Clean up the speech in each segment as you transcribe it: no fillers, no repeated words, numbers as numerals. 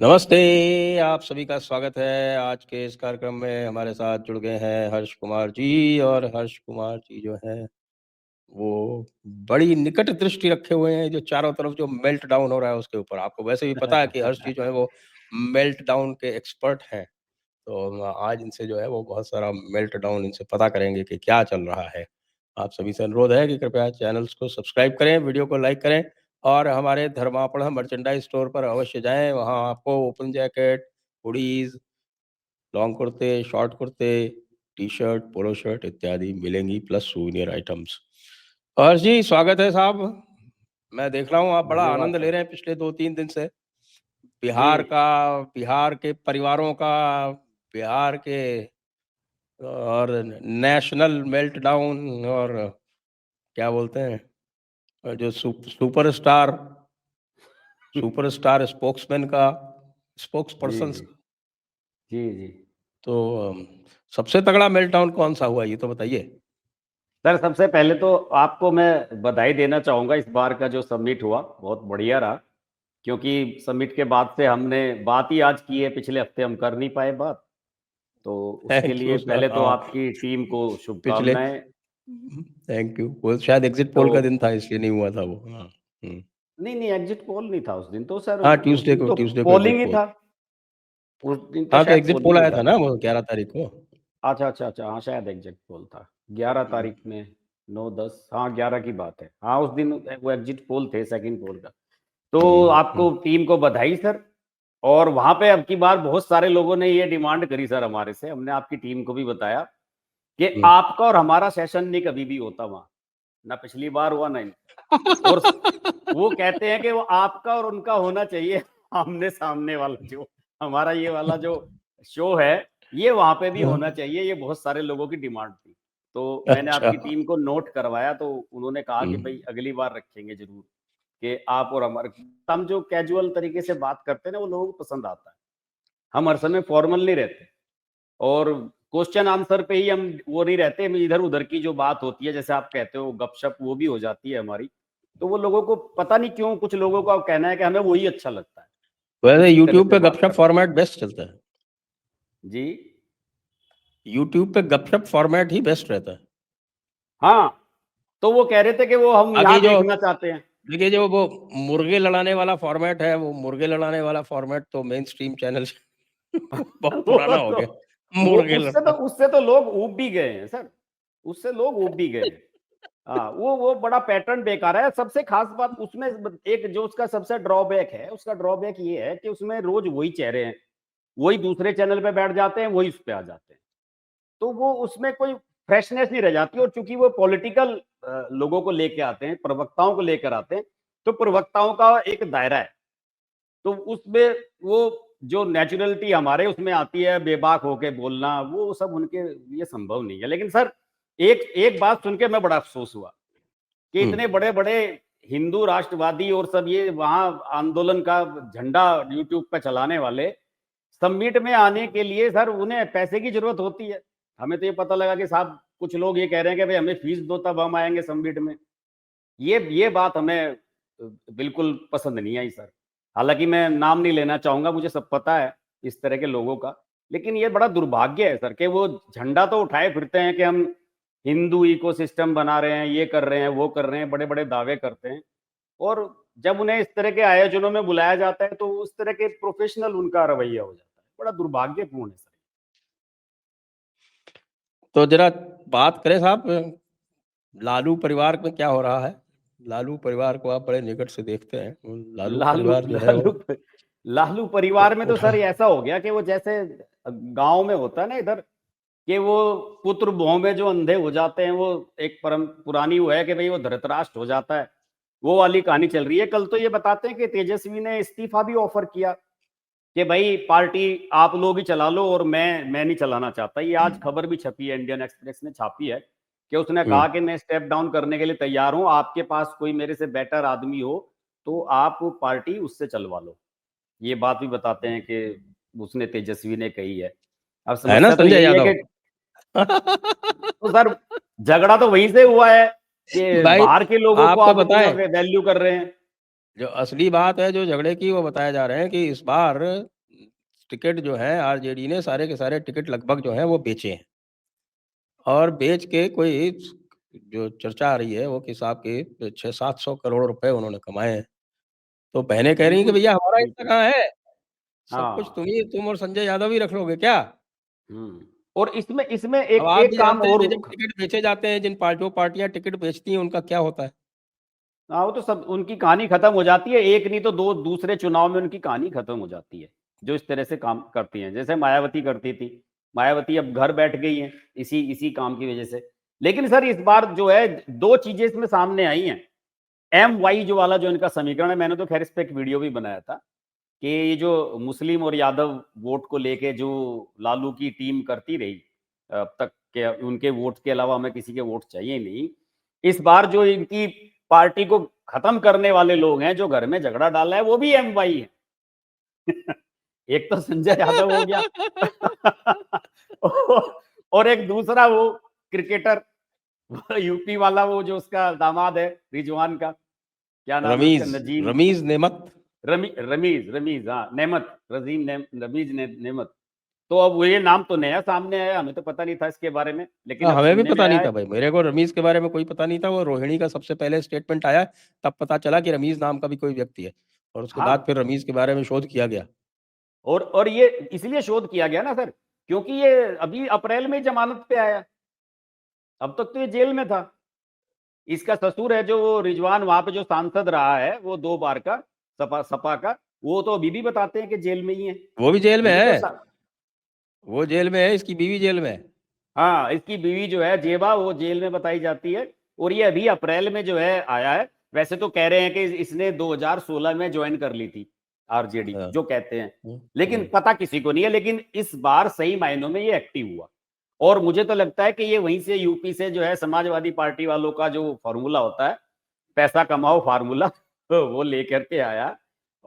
नमस्ते, आप सभी का स्वागत है। आज के इस कार्यक्रम में हमारे साथ जुड़ गए हैं हर्ष कुमार जी और हर्ष कुमार जी जो हैं, वो बड़ी निकट दृष्टि रखे हुए हैं, जो चारों तरफ जो मेल्ट डाउन हो रहा है उसके ऊपर। आपको वैसे भी पता है कि हर्ष जी जो है वो मेल्ट डाउन के एक्सपर्ट हैं। तो हम आज इनसे जो है वो बहुत सारा मेल्ट डाउन इनसे पता करेंगे कि क्या चल रहा है। आप सभी से अनुरोध है कि कृपया चैनल्स को सब्सक्राइब करें, वीडियो को लाइक करें और हमारे धर्मापण मर्चेंडाइज़ स्टोर पर अवश्य जाएँ। वहाँ आपको ओपन जैकेट, हुडीज़, लॉन्ग कुर्ते, शॉर्ट कुर्ते, टी-शर्ट, पोलो शर्ट इत्यादि मिलेंगी प्लस सूवेनियर आइटम्स। हर्ष जी, स्वागत है साहब। मैं देख रहा हूँ आप बड़ा धन्यवाद आनंद ले सर। रहे हैं पिछले 2-3 दिन से। जी, बिहार का, बिहार के परिवारों का, बिहार के और नेशनल मेल्टडाउन और क्या बोलते हैं जो सुपरस्टार स्पोक्समैन का, स्पोक्स जी, पर्सन्स जी, का। जी, जी। तो सबसे तगड़ा मेल्टडाउन कौन-सा हुआ ये तो बताइए? सर सबसे पहले तो आपको मैं बधाई देना चाहूँगा इस बार का जो समिट हुआ, बहुत बढ़िया रहा। क्योंकि समिट के बाद से हमने बात ही आज की है, पिछले हफ्ते हम कर नहीं पाए बात। तो उसके थैंक लिए यू सर। पहले तो हाँ, आपकी टीम को पिछले शुभकामनाएँ। Thank you. वो शायद एग्ज़िट तो पोल का दिन था इसलिए नहीं हुआ था वो। हाँ, हुँ। नहीं, नहीं एग्ज़िट पोल नहीं था उस दिन तो सर, हाँ, उस दिन तो ट्यूसडे को पोलिंग एग्ज़िट ही पोल। था। उस दिन तो हाँ, तो शायद एग्ज़िट पोलिंग पोल ही आया था था ना? ना वो 11 तारीख को। अच्छा, अच्छा, अच्छा। हाँ, शायद एग्ज़िट पोल था। 11 हुँ, तारीख में 9-10 हाँ, 11 की बात है। हाँ, उस दिन वो एग्ज़िट पोल थे, सेकंड पोल का। तो हुँ, हुँ, आपको टीम को बधाई सर। और वहाँ पे अब की बार बहुत सारे लोगों ने ये डिमांड करी सर हमारे से, हमने आपकी टीम को भी बताया कि हुँ। आपका और हमारा सेशन नहीं कभी भी होता वहाँ, ना पिछली बार हुआ ना और वो कहते हैं कि वो आपका और उनका होना चाहिए आमने-सामने वाला जो हमारा ये वाला जो शो है, ये वहाँ पे भी होना चाहिए, ये बहुत सारे लोगों की डिमांड थी। तो मैंने अच्छा। आपकी टीम को नोट करवाया तो उन्होंने कहा हुँ, कि भई अगली बार रखेंगे ज़रूर, कि आप और हमारे हम जो कैजुअल तरीके से बात करते हैं ना, वो लोगों को पसंद आता है। हम हर समय फॉर्मल नहीं रहते और क्वेश्चन आंसर पे ही हम वो नहीं रहते, हम इधर-उधर की जो बात होती है, जैसे आप कहते हो गपशप वो भी हो जाती है हमारी। तो वो लोगों को पता नहीं क्यों कुछ लोगों का कहना है कि हमें वही अच्छा लगता है, वैसे इसी तरह यूट्यूब से पे बात गपशप करना। फॉर्मेट बेस्ट चलता है। जी। यूट्यूब पे गपशप फॉर्मेट ही बेस्ट रहता है। हाँ, तो वो कह रहे थे कि वो हम बाकी यहाँ जो देखना चाहते हैं। देखिए जो वो मुर्गे लड़ाने वाला फॉर्मेट है, वो मुर्गे लड़ाने वाला फॉर्मेट तो मेनस्ट्रीम चैनल से बहुत वो पुराना हो तो गया। वो मुर्गे लड़ाना। उससे तो लोग ऊब भी गए हैं सर, उससे लोग ऊब भी गए हैं। हाँ, वो बड़ा पैटर्न बेकार है। सबसे खास बात उसमें एक जो उसका सबसे ड्रॉबैक है, उसका ड्रॉबैक ये है कि उसमें रोज़ वही चेहरे हैं, वही दूसरे चैनल पे बैठ जाते हैं, वही उस पे आ जाते हैं। तो वो उसमें कोई फ्रेशनेस नहीं रह जाती और चूँकि वो पॉलिटिकल लोगों को लेके आते हैं, प्रवक्ताओं को लेकर आते हैं, तो प्रवक्ताओं का एक दायरा है। तो उसमें वो जो नेचुरलिटी हमारे उसमें आती है, बेबाक होके बोलना, वो सब उनके लिए संभव नहीं है। लेकिन सर एक एक बात सुन के मैं बड़ा अफ़सोस हुआ कि हुँ, इतने बड़े-बड़े हिंदू राष्ट्रवादी और सब ये वहाँ आंदोलन का झंडा यूट्यूब पे चलाने वाले, समिट में आने के लिए सर उन्हें पैसे की ज़रूरत होती है। हमें तो ये पता लगा कि साहब कुछ लोग ये कह रहे हैं कि भई हमें फ़ीस दो तब हम आएँगे समिट में। ये बात हमें बिल्कुल पसंद नहीं आई सर। हालाँकि मैं नाम नहीं लेना चाहूँगा, मुझे सब पता है इस तरह के लोगों का। लेकिन ये बड़ा दुर्भाग्य है सर कि वो झंडा तो उठाए फिरते हैं कि हम हिंदू इकोसिस्टम बना रहे हैं, ये कर रहे हैं, वो कर रहे हैं, बड़े-बड़े दावे करते हैं। और जब उन्हें इस तरह के आयोजनों में बुलाया जाता है, तो उस तरह के प्रोफ़ेशनल उनका रवैया हो जाता है। बड़ा दुर्भाग्यपूर्ण है सर। तो ज़रा बात करें साहब लालू परिवार में क्या हो रहा है? लालू परिवार को आप बड़े निकट से देखते हैं। लालू लालू परिवार जो है वो लालू लालू परिवार में तो उठा सर ये ऐसा हो गया कि वो जैसे गाँव में होता है ना इधर कि वो पुत्र भों में जो अंधे हो जाते हैं, वो एक परम पुरानी वो है कि भई वो धृतराष्ट्र हो जाता है। वो वाली कहानी चल रही है। कल तो ये बताते हैं कि तेजस्वी ने इस्तीफ़ा भी ऑफ़र किया कि भई पार्टी आप लोग ही चला लो और मैं नहीं चलाना चाहता। ये आज खबर भी छपी है, इंडियन एक्सप्रेस ने छापी है कि उसने हुँ, कहा कि मैं स्टेप डाउन करने के लिए तैयार हूँ। आपके पास कोई मेरे से बेटर आदमी हो, तो आप पार्टी उससे चलवा लो। ये बात भी बताते हैं कि उसने तेजस्वी ने कही है। अब है ना समस्या तो संजय यही है यादव? कि तो सर झगड़ा तो वहीं से हुआ है कि भाई बाहर के लोगों को आपको आप इतना बताएँ, वैल्यू कर रहे हैं। जो असली बात है जो झगड़े की वो बताए जा रहे हैं कि इस बार टिकट जो है आरजेडी ने सारे के सारे टिकट लगभग जो है वो बेचे हैं और बेच के कोई जो चर्चा आ रही है वो कि साहब के 600-700 करोड़ रुपए उन्होंने कमाए हैं। तो बहनें कह रही हैं कि बिल्कुल, भैया हमारा हिस्सा बिल्कुल। कहाँ है? सब कुछ हाँ। तुम और संजय यादव ही रख लोगे क्या? और इसमें इसमें अब एक आप भी एक काम जानते हैं और कि जब टिकट बेचे जाते हैं, जो पार्टियाँ टिकट बेचती हैं, उनका क्या होता है? हाँ, वो तो सब उनकी कहानी खत्म हो जाती है, एक नहीं तो 2 दूसरे चुनाव में उनकी कहानी खत्म हो जाती है, जो इस तरह से काम करती हैं। जैसे मायावती करती थी, मायावती अब घर बैठ गई हैं, इसी इसी काम की वजह से। लेकिन सर इस बार जो है 2 चीज़ें इसमें सामने आई हैं। एम-वाई जो वाला जो इनका समीकरण है, मैंने तो खैर इस पे एक वीडियो भी बनाया था, कि ये जो मुस्लिम और यादव वोट को लेके जो लालू की टीम करती रही अब तक के उनके वोट के अलावा हमें किसी के वोट चाहिए नहीं। इस बार जो इनकी पार्टी को खत्म करने वाले लोग हैं, जो घर में झगड़ा डाला है, वो भी एम-वाई है। एक तो संजय यादव हो गया और एक दूसरा वो क्रिकेटर यूपी वाला वो जो उसका दामाद है रिजवान का, क्या नाम है उसका? नजीम रमीज़ नेमत। रमीज हाँ, नेमत रजीम रमीज नेमत। तो अब वो ये नाम तो नया सामने आया, हमें तो पता नहीं था इसके बारे में, लेकिन हाँ, अब हमें भी सुनने में पता आया नहीं है। था भाई। मेरे को रमीज़ के बारे में कोई पता नहीं था। वो रोहिणी का सबसे पहले स्टेटमेंट आया, तब पता चला कि रमीज़ नाम का भी कोई व्यक्ति है और उसके बाद हाँ, फिर रमीज़ के बारे में शोध किया गया। और ये इसलिए शोध किया गया ना सर, क्योंकि ये अभी अप्रैल में जमानत पे आया, अब तक तो ये जेल में था। इसका ससुर है जो वो रिजवान, वहां पे जो सांसद रहा है वो 2 बार का, सपा सपा का, वो तो अभी भी बताते हैं कि जेल में ही है। वो भी जेल में ये तो है, वो जेल में है, इसकी बीवी जेल में है। हाँ, इसकी बीवी जो है जेबा, वो जेल में बताई जाती है, और ये अभी अप्रैल में जो है आया है। वैसे तो कह रहे हैं कि इसने 2016 में ज्वाइन कर ली थी आरजेडी, हाँ। जो कहते हैं, हुँ, लेकिन हुँ। पता किसी को नहीं है। लेकिन इस बार सही मायनों में ये एक्टिव हुआ, और मुझे तो लगता है कि ये वहीं से यूपी से जो है समाजवादी पार्टी वालों का जो फॉर्मूला होता है, पैसा कमाओ फार्मूला, तो वो लेकर के आया,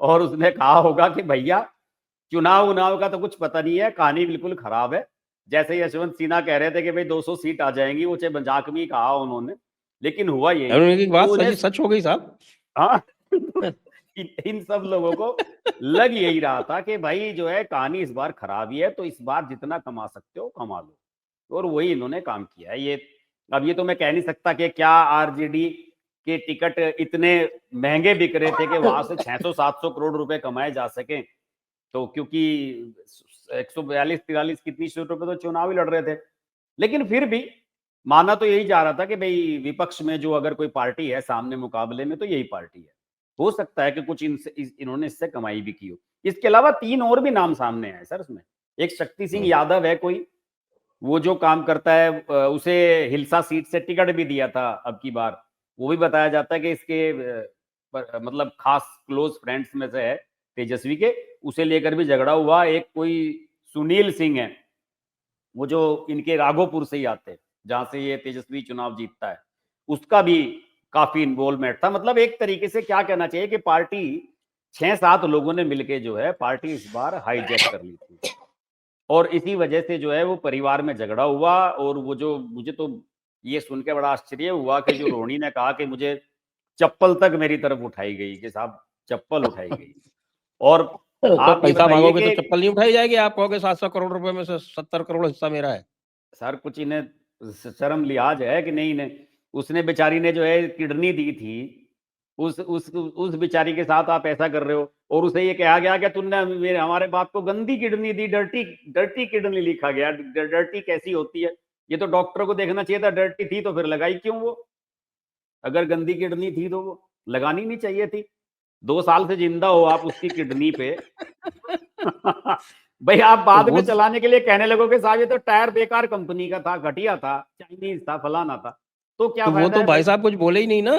और उसने कहा होगा कि भैया चुनाव उनाव का तो कुछ पता नहीं है, कहानी बिल्कुल खराब है। जैसे यशवंत सिन्हा कह रहे थे कि भाई 200 सीट आ जाएंगी, वो चाहे मजाक में ही कहा उन्होंने, लेकिन हुआ यही। और उनकी तो बात उन्हें सही सच हो गई साहब। हाँ इन सब लोगों को लग यही रहा था कि भाई जो है कहानी इस बार खराब ही है, तो इस बार जितना कमा सकते हो कमा लो, और वही इन्होंने काम किया है। ये अब ये तो मैं कह नहीं सकता कि क्या आरजेडी के टिकट इतने महंगे बिक रहे थे कि वहां से 600-700 करोड़ रुपए कमाए जा सके, तो क्योंकि 142-43 कितनी सीटों पे तो चुनाव ही लड़ रहे थे। लेकिन फिर भी माना तो यही जा रहा था कि भाई विपक्ष में जो अगर कोई पार्टी है सामने मुकाबले में, तो यही पार्टी है। हो सकता है कि कुछ इन्होंने इससे कमाई भी की हो। इसके अलावा 3 और भी नाम सामने आए सर उसमें। एक शक्ति सिंह हुँ। यादव है कोई, वो जो काम करता है, उसे हिलसा सीट से टिकट भी दिया था अब की बार। वो भी बताया जाता है कि इसके मतलब खास क्लोज फ्रेंड्स में से है तेजस्वी के, उसे लेकर भी झगड़ा हुआ। एक कोई सुनील सिंह है, वो जो इनके राघोपुर से ही आते हैं, जहां से ये तेजस्वी चुनाव जीतता है, उसका भी काफी इन्वॉल्वमेंट था। मतलब एक तरीके से क्या कहना चाहिए कि पार्टी 6-7 लोगों ने मिलके जो है पार्टी इस बार हाईजैक कर ली थी, और इसी वजह से जो है वो परिवार में झगड़ा हुआ। और वो जो मुझे तो ये सुन के बड़ा आश्चर्य हुआ कि जो रोहिणी ने कहा कि मुझे चप्पल तक मेरी तरफ उठाई गई, कि साहब चप्पल उठाई गई। और तो आप ये पैसा बताइए माँगोगे तो कि चप्पल नहीं उठाई जाएगी। आप कहोगे 700 करोड़ रुपए में से 70 करोड़ हिस्सा मेरा है। सर कुछ इन्हें शर्म लिहाज है कि नहीं इन्हें? उसने बेचारी ने जो है किडनी दी थी, उस बेचारी के साथ आप ऐसा कर रहे हो, और उसे ये कहा गया कि तुमने मेरे हमारे बाप को गंदी किडनी दी, डर्टी डर्टी किडनी लिखा गया। डर्टी कैसी होती है? ये तो डॉक्टर को देखना चाहिए था, डर्टी थी तो फिर लगाई क्यों वो? अगर गंदी किडनी थी तो वो लगानी नहीं चाहिए थी। 2 साल से जिंदा हो आप उसकी किडनी पे। भाई आप तो बाद में वो चलाने के लिए कहने लगोगे साहब ये तो टायर बेकार कंपनी का था, घटिया था, चाइनीज था, फलाना था, तो क्या तो वो फायदा तो है भाई भाई? साहब कुछ बोले ही नहीं ना।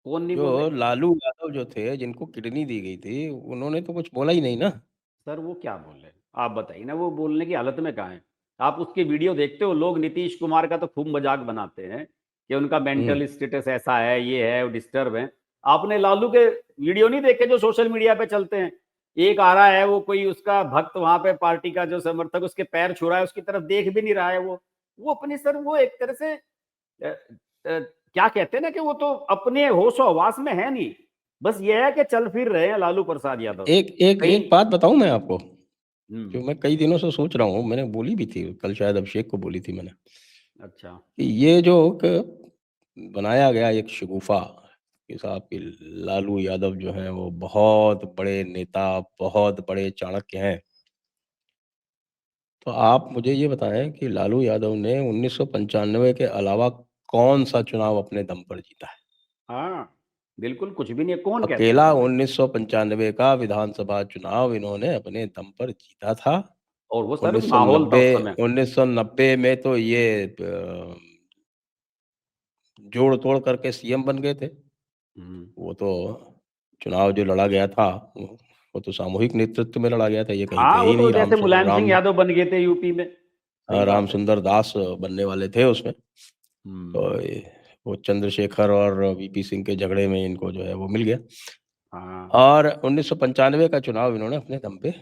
कौन नहीं जो बोले? लालू यादव जो थे, जिनको किडनी दी गई थी, उन्होंने तो कुछ बोला ही नहीं ना। सर वो क्या बोले? आप बताइए ना, वो बोलने की हालत में कहाँ है? आप उसके वीडियो देखते हो, लोग नीतीश कुमार का तो खूब मजाक बनाते हैं कि उनका हुँ। मेंटल स्टेटस ऐसा है, ये है, वो डिस्टर्ब है। आपने लालू के वीडियो नहीं देखे जो सोशल मीडिया पे चलते हैं? एक आ रहा है, वो कोई उसका भक्त वहां पे पार्टी का जो समर्थक उसके पैर छू रहा है, उसकी तरफ देख भी नहीं रहा है वो अपनी सर वो एक तरह से क्या कहते हैं ना कि वो तो अपने होश हवास में है नहीं। बस ये है कि चल फिर रहे हैं लालू प्रसाद यादव। एक एक कहीं एक बात बताऊं मैं आपको, जो हम्म। मैं कई दिनों से सोच रहा हूँ, मैंने बोली भी थी कल, शायद अभिषेक को बोली थी मैंने, अच्छा। कि ये जो बनाया गया एक शगुफा कि साहब कि लालू यादव जो हैं वो बहुत बड़े नेता, बहुत बड़े चाणक्य हैं। तो आप मुझे ये बताएं कि लालू यादव ने 1995 के अलावा कौन सा चुनाव अपने दम पर जीता है? हाँ, बिल्कुल कुछ भी नहीं है, कौन कहता है अकेला ऐसा भाई? 1995 का विधानसभा चुनाव इन्होंने अपने दम पर जीता था। और वो सर माहौल था 1990 उस समय। 1990 में तो ये जोड़-तोड़ करके सीएम बन गए थे। हम्म। वो तो चुनाव जो लड़ा गया था, वो तो सामूहिक नेतृत्व में लड़ा गया था, ये कहीं थे हाँ, वो ही तो नहीं। जैसे मुलायम सिंह यादव बन गए थे यूपी में। सही राम बात है। सुंदर दास बनने वाले थे उसमें। तो हम्म। वो चंद्रशेखर और वीपी सिंह के झगड़े में इनको जो है वो मिल गया, हाँ। और 1995 का चुनाव इन्होंने अपने दम पे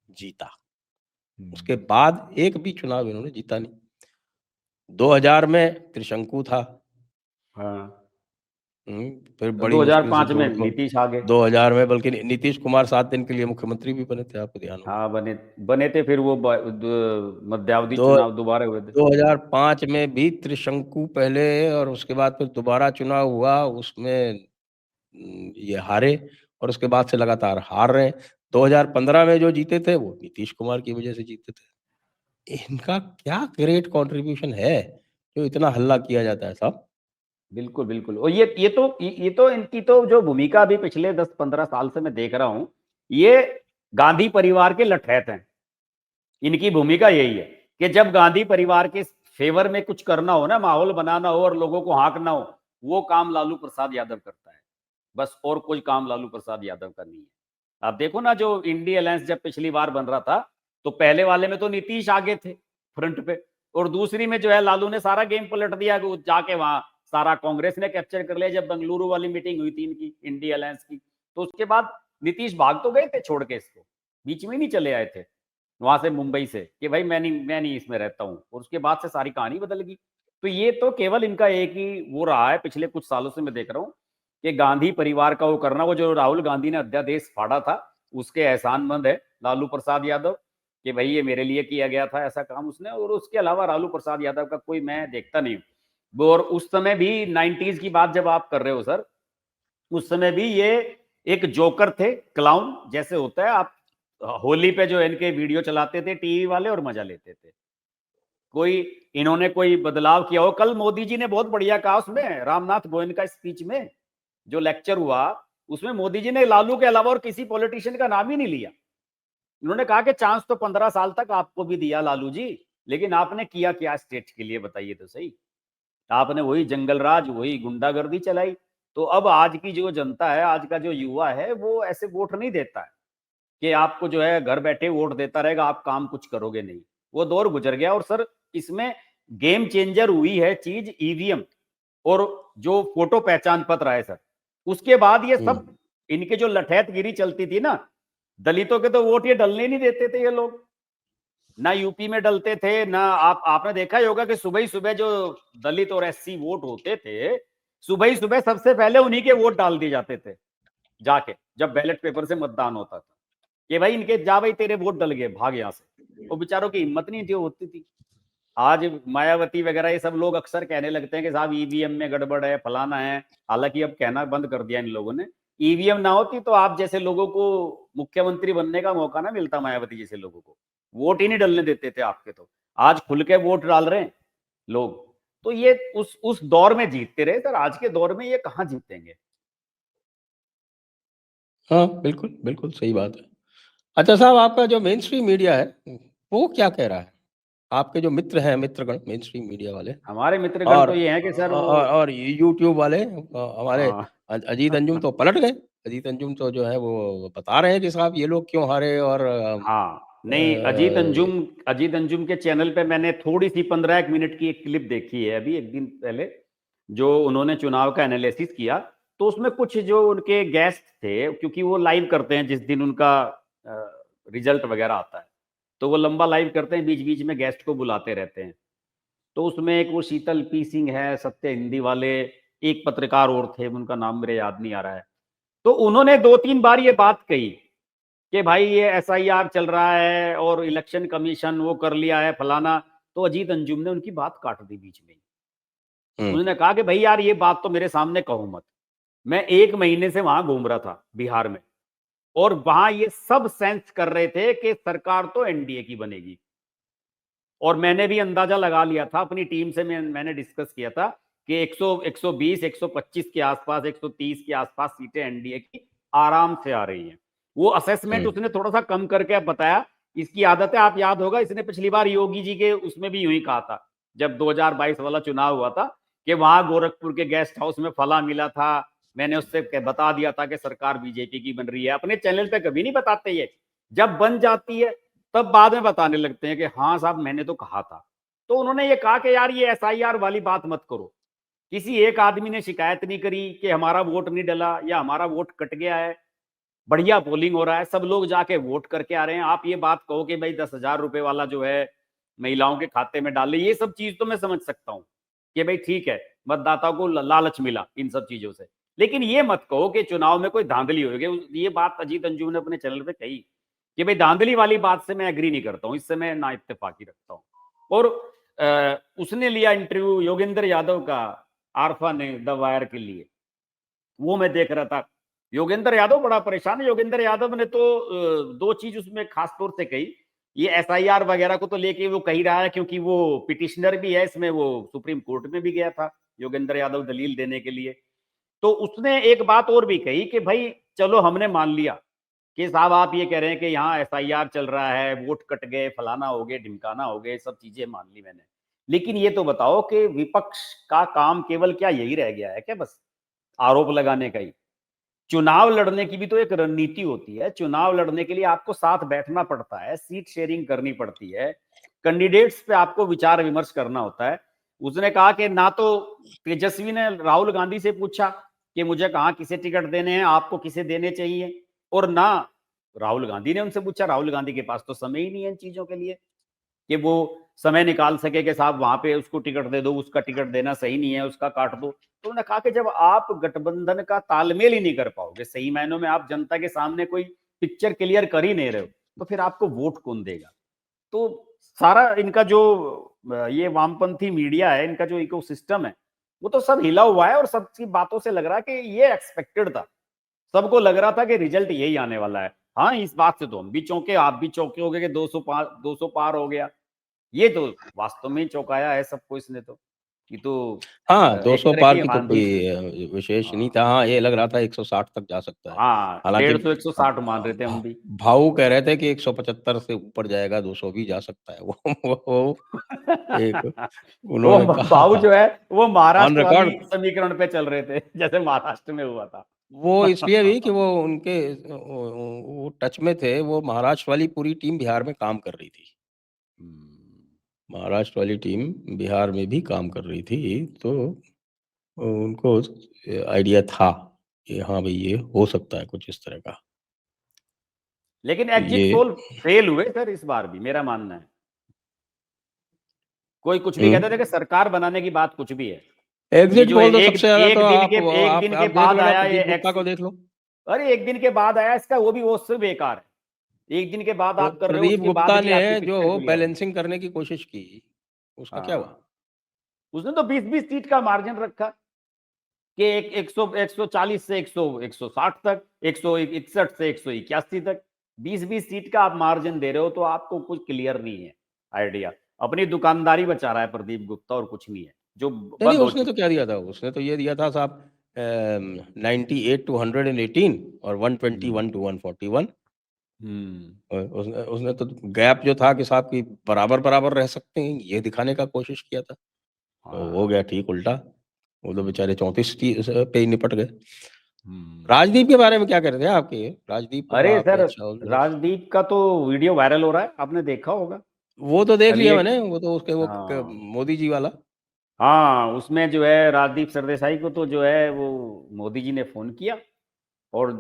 जीता। उसके हम्म। बाद एक भी चुनाव इन्होंने जीता नहीं। 2000 में त्रिशंकु था। हाँ। फिर तो बड़ी मुश्किल से 2005 में जोड़-तोड़। नीतीश आ गए। 2000 में बल्कि नीतीश कुमार 7 दिन के लिए मुख्यमंत्री भी बने थे, आपको ध्यान होगा। हाँ, बने बने थे, फिर वो मध्यावधि दो चुनाव दोबारा हुए थे। 2005 में भी त्रिशंकु पहले, और उसके बाद फिर दोबारा चुनाव हुआ, उसमें ये हारे, और उसके बाद से लगातार हार रहे हैं। 2015 में जो जीते थे वो नीतीश कुमार की वजह से जीते थे। इनका क्या ग्रेट कंट्रीब्यूशन है जो इतना हल्ला किया जाता है साहब? बिल्कुल बिल्कुल। और ये तो इनकी तो जो भूमिका अभी पिछले 10-15 साल से मैं देख रहा हूं, ये गांधी परिवार के लठैत हैं। इनकी भूमिका यही है कि जब गांधी परिवार के फेवर में कुछ करना हो ना, माहौल बनाना हो और लोगों को हाँकना हो, वो काम लालू प्रसाद यादव करता है। बस और कोई काम लालू प्रसाद यादव का नहीं है। आप देखो ना, जो इंडी अलायंस जब पिछली बार बन रहा था, तो पहले वाले में तो नीतीश आगे थे फ्रंट पे, और दूसरी में जो है लालू ने सारा गेम पलट दिया कि जाके वहां सारा कांग्रेस ने कैप्चर कर लिया। जब बेंगलुरु वाली मीटिंग हुई थी इनकी इंडी अलायंस की, तो उसके बाद नीतीश भाग तो गए थे छोड़ के इसको, बीच में नहीं चले आए थे वहां से मुंबई से कि भाई मैं नहीं इसमें रहता हूं, और उसके बाद से सारी कहानी बदल गई। तो ये तो केवल इनका एक ही वो रहा है पिछले कुछ सालों से, मैं देख रहा हूँ कि गांधी परिवार का वो करना। वो जो राहुल गांधी ने अध्यादेश फाड़ा था, उसके एहसानमंद है लालू प्रसाद यादव कि भाई ये मेरे लिए किया गया था ऐसा काम उसने। और उसके अलावा लालू प्रसाद यादव का कोई मैं देखता नहीं हूँ। और उस समय भी 90s की बात जब आप कर रहे हो सर, उस समय भी ये एक जोकर थे, क्लाउन जैसे होता है। आप होली पे जो इनके वीडियो चलाते थे टीवी वाले और मजा लेते थे। कोई इन्होंने कोई बदलाव किया हो? कल मोदी जी ने बहुत बढ़िया कहा उसमें, रामनाथ गोविंद का स्पीच में जो लेक्चर हुआ, उसमें मोदी जी ने लालू के अलावा और किसी पॉलिटिशियन का नाम ही नहीं लिया। उन्होंने कहा कि चांस तो 15 साल तक आपको भी दिया लालू जी, लेकिन आपने किया क्या स्टेट के लिए, बताइए तो सही। आपने वही जंगल राज, वही गुंडागर्दी चलाई। तो अब आज की जो जनता है, आज का जो युवा है, वो ऐसे वोट नहीं देता है कि आपको जो है घर बैठे वोट देता रहेगा, आप काम कुछ करोगे नहीं। वो दौर गुजर गया। और सर इसमें गेम चेंजर हुई है चीज ईवीएम और जो फोटो पहचान पत्र है सर। उसके बाद ये हुँ। सब इनके जो लठैतगिरी चलती थी ना, दलितों के तो वोट ये डलने नहीं देते थे ये लोग, ना यूपी में डलते थे ना। आपने देखा ही होगा कि सुबह ही सुबह जो दलित और एससी वोट होते थे, सुबह ही सुबह सबसे पहले उन्हीं के वोट डाल दिए जाते थे जाके, जब बैलेट पेपर से मतदान होता था कि भाई इनके जा, भाई तेरे वोट डल गए, भाग यहां से। वो बेचारों की हिम्मत नहीं थी, होती थी। आज मायावती वगैरह ये सब लोग अक्सर कहने लगते हैं कि साहब ईवीएम में गड़बड़ है, फलाना है। हालांकि अब कहना बंद कर दिया इन लोगों ने। ईवीएम ना होती तो आप जैसे लोगों को मुख्यमंत्री बनने का मौका ना मिलता, मायावती जैसे लोगों को वोट ही नहीं डलने देते थे आपके। तो आज खुल के वोट डाल रहे हैं लोग। तो ये उस दौर में जीतते रहे सर, आज के दौर में ये कहाँ जीतेंगे। हाँ, बिल्कुल, बिल्कुल सही बात है। अच्छा साहब, आपका जो मेन स्ट्रीम मीडिया है, वो क्या कह रहा है? आपके जो मित्र हैं, मित्रगण मेन स्ट्रीम मीडिया वाले, हमारे मित्रगण और तो ये हैं कि सर वो और यूट्यूब वाले, हमारे हाँ अजीत अंजुम तो पलट गए। अजीत अंजुम तो जो है वो बता रहे हैं कि साहब ये लोग क्यों हारे, और हाँ, नहीं, अजीत अंजुम के चैनल पे मैंने थोड़ी सी 15 मिनट की एक क्लिप देखी है अभी एक दिन पहले, जो उन्होंने चुनाव का एनालिसिस किया। तो उसमें कुछ जो उनके गेस्ट थे, क्योंकि वो लाइव करते हैं जिस दिन उनका रिजल्ट वगैरह आता है, तो वो लंबा लाइव करते हैं, बीच बीच में गेस्ट को बुलाते रहते हैं। तो उसमें एक वो शीतल पी सिंह है, सत्य हिंदी वाले, एक पत्रकार और थे, उनका नाम मेरे याद नहीं आ रहा है। तो उन्होंने 2-3 बार ये बात कही कि भाई ये एसआईआर चल रहा है और इलेक्शन कमीशन वो कर लिया है फलाना। तो अजीत अंजुम ने उनकी बात काट दी बीच में। हम्म। उन्होंने कहा कि भाई यार ये बात तो मेरे सामने कहो मत। मैं 1 महीने से वहां घूम रहा था बिहार में, और वहां ये सब सेंस कर रहे थे कि सरकार तो एनडीए की बनेगी। और मैंने भी अंदाजा लगा लिया था अपनी टीम से, मैंने डिस्कस किया था कि 100 120 125 के आसपास 130 के आसपास सीटें एनडीए की आराम से आ रही हैं। वो असेसमेंट हम्म। उसने थोड़ा सा कम करके अब बताया। इसकी आदत है, आप याद होगा इसने पिछली बार योगी जी के उसमें भी यूं ही कहा था, जब 2022 वाला चुनाव हुआ था, कि वहां गोरखपुर के गेस्ट हाउस में फला मिला था। मैंने उससे बता दिया था कि सरकार बीजेपी की बन रही है। अपने चैनल पे कभी नहीं बताते ये, जब बन जाती है तब बाद में बताने लगते हैं कि हाँ साहब मैंने तो कहा था। तो उन्होंने ये कहा कि यार ये एसआईआर वाली बात मत करो। किसी एक आदमी ने शिकायत नहीं करी कि हमारा वोट नहीं डला या हमारा वोट कट गया है, बढ़िया पोलिंग हो रहा है, सब लोग जाके वोट करके आ रहे हैं। आप ये बात कहो कि भाई 10,000 रुपए वाला जो है महिलाओं के खाते में डाल, ये सब चीज तो मैं समझ सकता हूँ कि भाई ठीक है, मतदाता को लालच मिला इन सब चीजों से। लेकिन ये मत कहो कि चुनाव में कोई धांधली होगी। ये बात अजीत अंजुम ने अपने चैनल पे कही कि भाई धांधली वाली बात से मैं एग्री नहीं करता हूँ, इससे मैं ना इत्तेफाकी रखता हूँ। और उसने लिया इंटरव्यू योगेंद्र यादव का, आरफा ने द वायर के लिए, वो मैं देख रहा था। योगेंद्र यादव बड़ा परेशान है। योगेंद्र यादव ने तो 2 चीज उसमें खास तौर से कही। ये एसआईआर वगैरह को तो लेके वो कही रहा है क्योंकि वो पिटिशनर भी है इसमें, वो सुप्रीम कोर्ट में भी गया था योगेंद्र यादव दलील देने के लिए। तो उसने एक बात और भी कही कि भाई चलो हमने मान लिया कि साहब आप ये कह रहे हैं कि यहाँ एसआईआर चल रहा है, वोट कट गए, फलाना हो गए, ढिमकाना हो गए, सब चीजें मान ली मैंने। लेकिन ये तो बताओ कि विपक्ष का काम केवल क्या यही रह गया है क्या, बस आरोप लगाने का ही? चुनाव लड़ने की भी तो एक रणनीति होती है। चुनाव लड़ने के लिए आपको साथ बैठना पड़ता है, सीट शेयरिंग करनी पड़ती है, कैंडिडेट्स पे आपको विचार विमर्श करना होता है। उसने कहा कि ना तो तेजस्वी ने राहुल गांधी से पूछा कि मुझे कहाँ किसे टिकट देने हैं, आपको किसे देने चाहिए, और ना राहुल गांधी ने उनसे पूछा। राहुल गांधी के पास तो समय ही नहीं है इन चीजों के लिए कि वो समय निकाल सके कि साहब वहां पे उसको टिकट दे दो, उसका टिकट देना सही नहीं है, उसका काट दो। तो उन्होंने कहा कि जब आप गठबंधन का तालमेल ही नहीं कर पाओगे, सही मायनों में आप जनता के सामने कोई पिक्चर क्लियर कर ही नहीं रहे हो, तो फिर आपको वोट कौन देगा? तो सारा इनका जो ये वामपंथी मीडिया है, इनका जो इकोसिस्टम है, वो तो सब हिला हुआ है। और सबकी बातों से लग रहा है कि ये एक्सपेक्टेड था, सबको लग रहा था कि रिजल्ट यही आने वाला है। हाँ, इस बात से तो हम भी चौंके, आप भी चौंके हो गए कि 200 पार हो गया। ये तो वास्तव में ही चौंकाया है सबको इसने तो, कि तो हाँ, एक 200 तरह पार की की तो आंधी। कोई विशेष नहीं था। हाँ, हाँ, ये लग रहा था 160 तक जा सकता है। हाँ, हालाँकि 150 160 मान रहे थे हम भी। भाऊ कह रहे थे कि 175 से ऊपर जाएगा, 200 भी जा सकता है। वो एक वो उन्होंने कहा भाऊ था जो है वो ऑन महाराष्ट्र वाली रिकॉर्ड। समीकरण पे चल रहे थे, जैसे महाराष्ट्र में हुआ था। वो इसलिए भी कि वो उनके वो टच में थे, वो महाराष्ट्र वाली पूरी टीम बिहार में काम कर रही थी। महाराष्ट्र वाली टीम बिहार में भी काम कर रही थी, तो उनको आइडिया था कि हाँ भाई ये हो सकता है कुछ इस तरह का। लेकिन तो एग्जिट ये पोल फेल हुए सर इस बार भी, मेरा मानना है। कोई कुछ भी हुँ। कहता था कि सरकार बनाने की बात कुछ भी है। ये एग्ज़िट जो पोल तो एक सबसे ज़्यादा तो एक दिन के आप देख बाद लो ना, आया ये प्रदीप गुप्ता एक्स, को देख लो। अरे एक दिन के बाद आया इसका, वो भी वो उससे बेकार है। एक दिन के बाद आप कर रहे हो, प्रदीप उसके बाद गुप्ता भी ने आपकी जो पिक्चर क्लियर है। बैलेंसिंग करने की कोशिश की, उसका क्या हुआ? हाँ, उसने तो 20-20 सीट का मार्जिन रखा कि एक 140 से 160 तक, 161 से 181 तक, 20-20 सीट का आप मार्जिन दे रहे हो, तो आपको कुछ क्लियर नहीं है आइडिया। अपनी दुकानदारी बचा रहा है प्रदीप गुप्ता, और कुछ नहीं है, जो नहीं, नहीं, बंद हो उसने तो चुकी क्या दिया था? उसने तो ये दिया था साहब 98 टू 118 और है। 121 टू 141। हम्म। उसने उसने तो गैप जो था कि साहब कि बराबर-बराबर रह सकते हैं, ये दिखाने का कोशिश किया था। तो हो हाँ। गया ठीक उल्टा। वो तो बेचारे हम्म। 34 पे ही निपट गए। हम्म। राजदीप के बारे में क्या कह रहे थे आपके? राजदीप को बड़ा अरे आपने सर, अच्छा राजदीप का तो वीडियो वायरल हो रहा है, आपने देखा होगा। वो तो देख अभी लिया एक, मैंने, वो तो उसके वो हाँ, मोदी जी वाला। हाँ, उसमें जो है राजदीप सरदेसाई को तो जो है वो मोदी जी ने फोन किया, और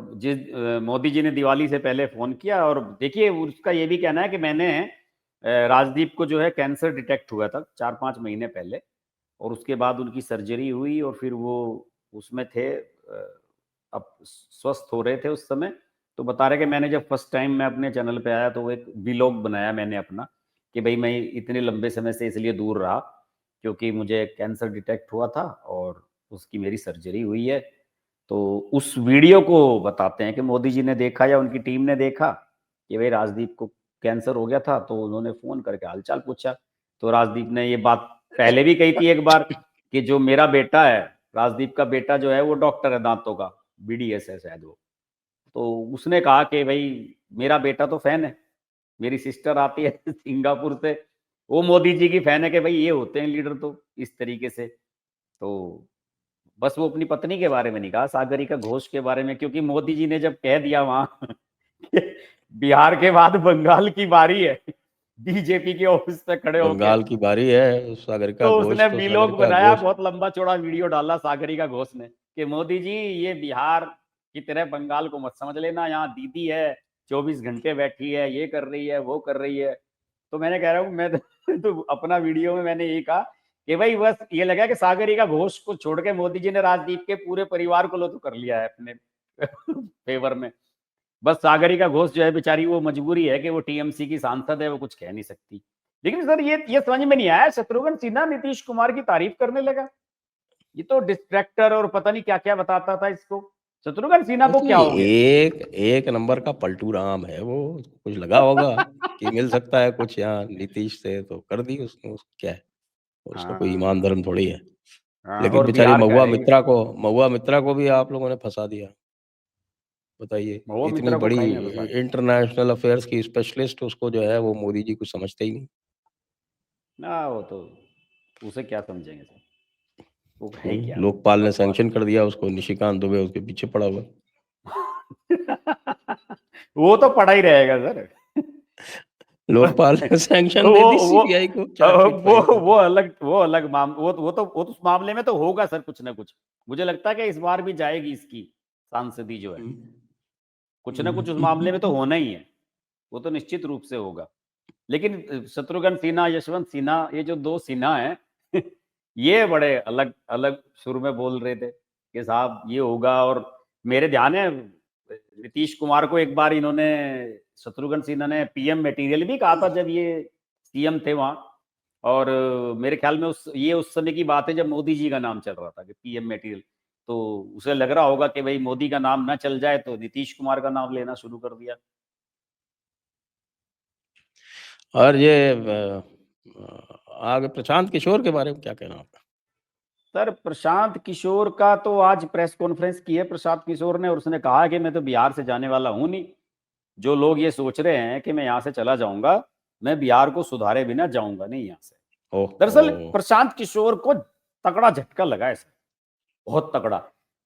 मोदी जी ने दिवाली से पहले फोन किया। और देखिए उसका ये भी कहना है कि मैंने राजदीप को जो है कैंसर डिटेक्ट हुआ था 4-5 महीने पहले, और उसके बाद उनकी सर्जरी हुई, और फिर वो उसमें थे, अब स्वस्थ हो रहे थे उस समय, तो बता रहे कि मैंने जब फर्स्ट टाइम मैं अपने चैनल पे आया तो एक व्लॉग बनाया मैंने अपना, कि भाई मैं इतने लंबे समय से इसलिए दूर रहा क्योंकि मुझे कैंसर डिटेक्ट हुआ था और उसकी मेरी सर्जरी हुई है। तो उस वीडियो को बताते हैं कि मोदी जी ने देखा या उनकी टीम ने देखा कि भाई राजदीप को कैंसर हो गया था, तो उन्होंने फोन करके हालचाल पूछा। तो राजदीप ने ये बात पहले भी कही थी एक बार कि जो मेरा बेटा है, राजदीप का बेटा जो है वो डॉक्टर है दांतों का, BDS है शायद वो। तो उसने कहा कि भाई मेरा बेटा तो फैन है, मेरी सिस्टर आती है सिंगापुर से, वो मोदी जी की फैन है कि भाई ये होते हैं लीडर तो इस तरीके से। तो बस वो अपनी पत्नी के बारे में नहीं कहा, सागरिका घोष के बारे में, क्योंकि मोदी जी ने जब कह दिया वहां कि बिहार के बाद बंगाल की बारी है, बीजेपी के ऑफिस पे खड़े होके, बंगाल की बारी है, सागरिका तो घोष उसने तो वीलॉग सागरिका बनाया, घोष। बहुत लंबा चौड़ा वीडियो डाला सागरिका घोष ने कि मोदी जी ये बिहार की तरह बंगाल को मत समझ लेना, यहाँ दीदी है 24 घंटे बैठी है, ये कर रही है वो कर रही है। तो मैंने कह रहा हूँ मैं तो अपना वीडियो में मैंने यही कहा कि भाई बस ये लगा कि सागरिका घोष को छोड़ के मोदी जी ने राजदीप के पूरे परिवार को लो तो कर लिया है अपने फेवर में। बस सागरिका घोष जो है बेचारी, वो मजबूरी है कि वो TMC की सांसद है, वो कुछ कह नहीं सकती। लेकिन सर ये समझ में नहीं आया, शत्रुघ्न सिन्हा नीतीश कुमार की तारीफ करने लगा। ये तो डिस्ट्रैक्टर और पता नहीं क्या क्या बताता था इसको। शत्रुघ्न सिन्हा को क्या हो गया? एक एक नंबर का पलटू राम है वो, कुछ लगा होगा कि मिल सकता है कुछ यहाँ नीतीश से, तो कर दी उसने। क्या है, उसका कोई हाँ, ईमान धर्म थोड़ी है। हाँ, लेकिन और बेचारी बिहार का है ये। महुआ मित्रा को भी आप लोगों ने फंसा दिया। बताइए, महुआ इतनी मित्रा को बड़ी खाई में फंसा दिया। इंटरनेशनल अफेयर्स की स्पेशलिस्ट, उसको जो है वो मोदी जी कुछ समझते ही नहीं। ना वो तो, उसे क्या समझेंगे सर, वो है क्या, लोकपाल ने बकवास। सैंक्शन कर दिया उसको, निशिकांत दुबे उसके पीछे पड़ा हुआ। वो तो पड़ा ही रहेगा सर। लोकपाल ने सैंक्शन दे वो दी वो सीबीआई को, चार्जशीट फाइल कर दी। वो अलग वो तो उस मामले में तो होगा सर कुछ ना कुछ। मुझे लगता है कि इस बार भी जाएगी इसकी सांसदी जो है, कुछ ना कुछ उस मामले में तो होना ही है, वो तो निश्चित रूप से होगा। लेकिन शत्रुघ्न सिन्हा, यशवंत सिन्हा, ये जो दो सिन्हा हैं ये बड़े अलग अलग सुर में बोल रहे थे कि साहब ये होगा। और मेरे ध्यान है नीतीश कुमार को एक बार इन्होंने, शत्रुघ्न सिन्हा ने PM मटेरियल भी कहा था जब ये CM थे वहां। और मेरे ख्याल में उस समय की बात है जब मोदी जी का नाम चल रहा था कि PM मटेरियल, तो उसे लग रहा होगा कि भाई मोदी का नाम ना चल जाए, तो नीतीश कुमार का नाम लेना शुरू कर दिया। और ये आगे प्रशांत किशोर के बारे में क्या कहना आपका? सर प्रशांत किशोर का तो आज प्रेस कॉन्फ्रेंस की है प्रशांत किशोर ने, और उसने कहा कि मैं तो बिहार से जाने वाला हूं नहीं। जो लोग ये सोच रहे हैं कि मैं यहाँ से चला जाऊंगा, मैं बिहार को सुधारे बिना जाऊंगा नहीं यहाँ से। दरअसल ओह, प्रशांत किशोर को तगड़ा झटका लगा है सर, बहुत तगड़ा।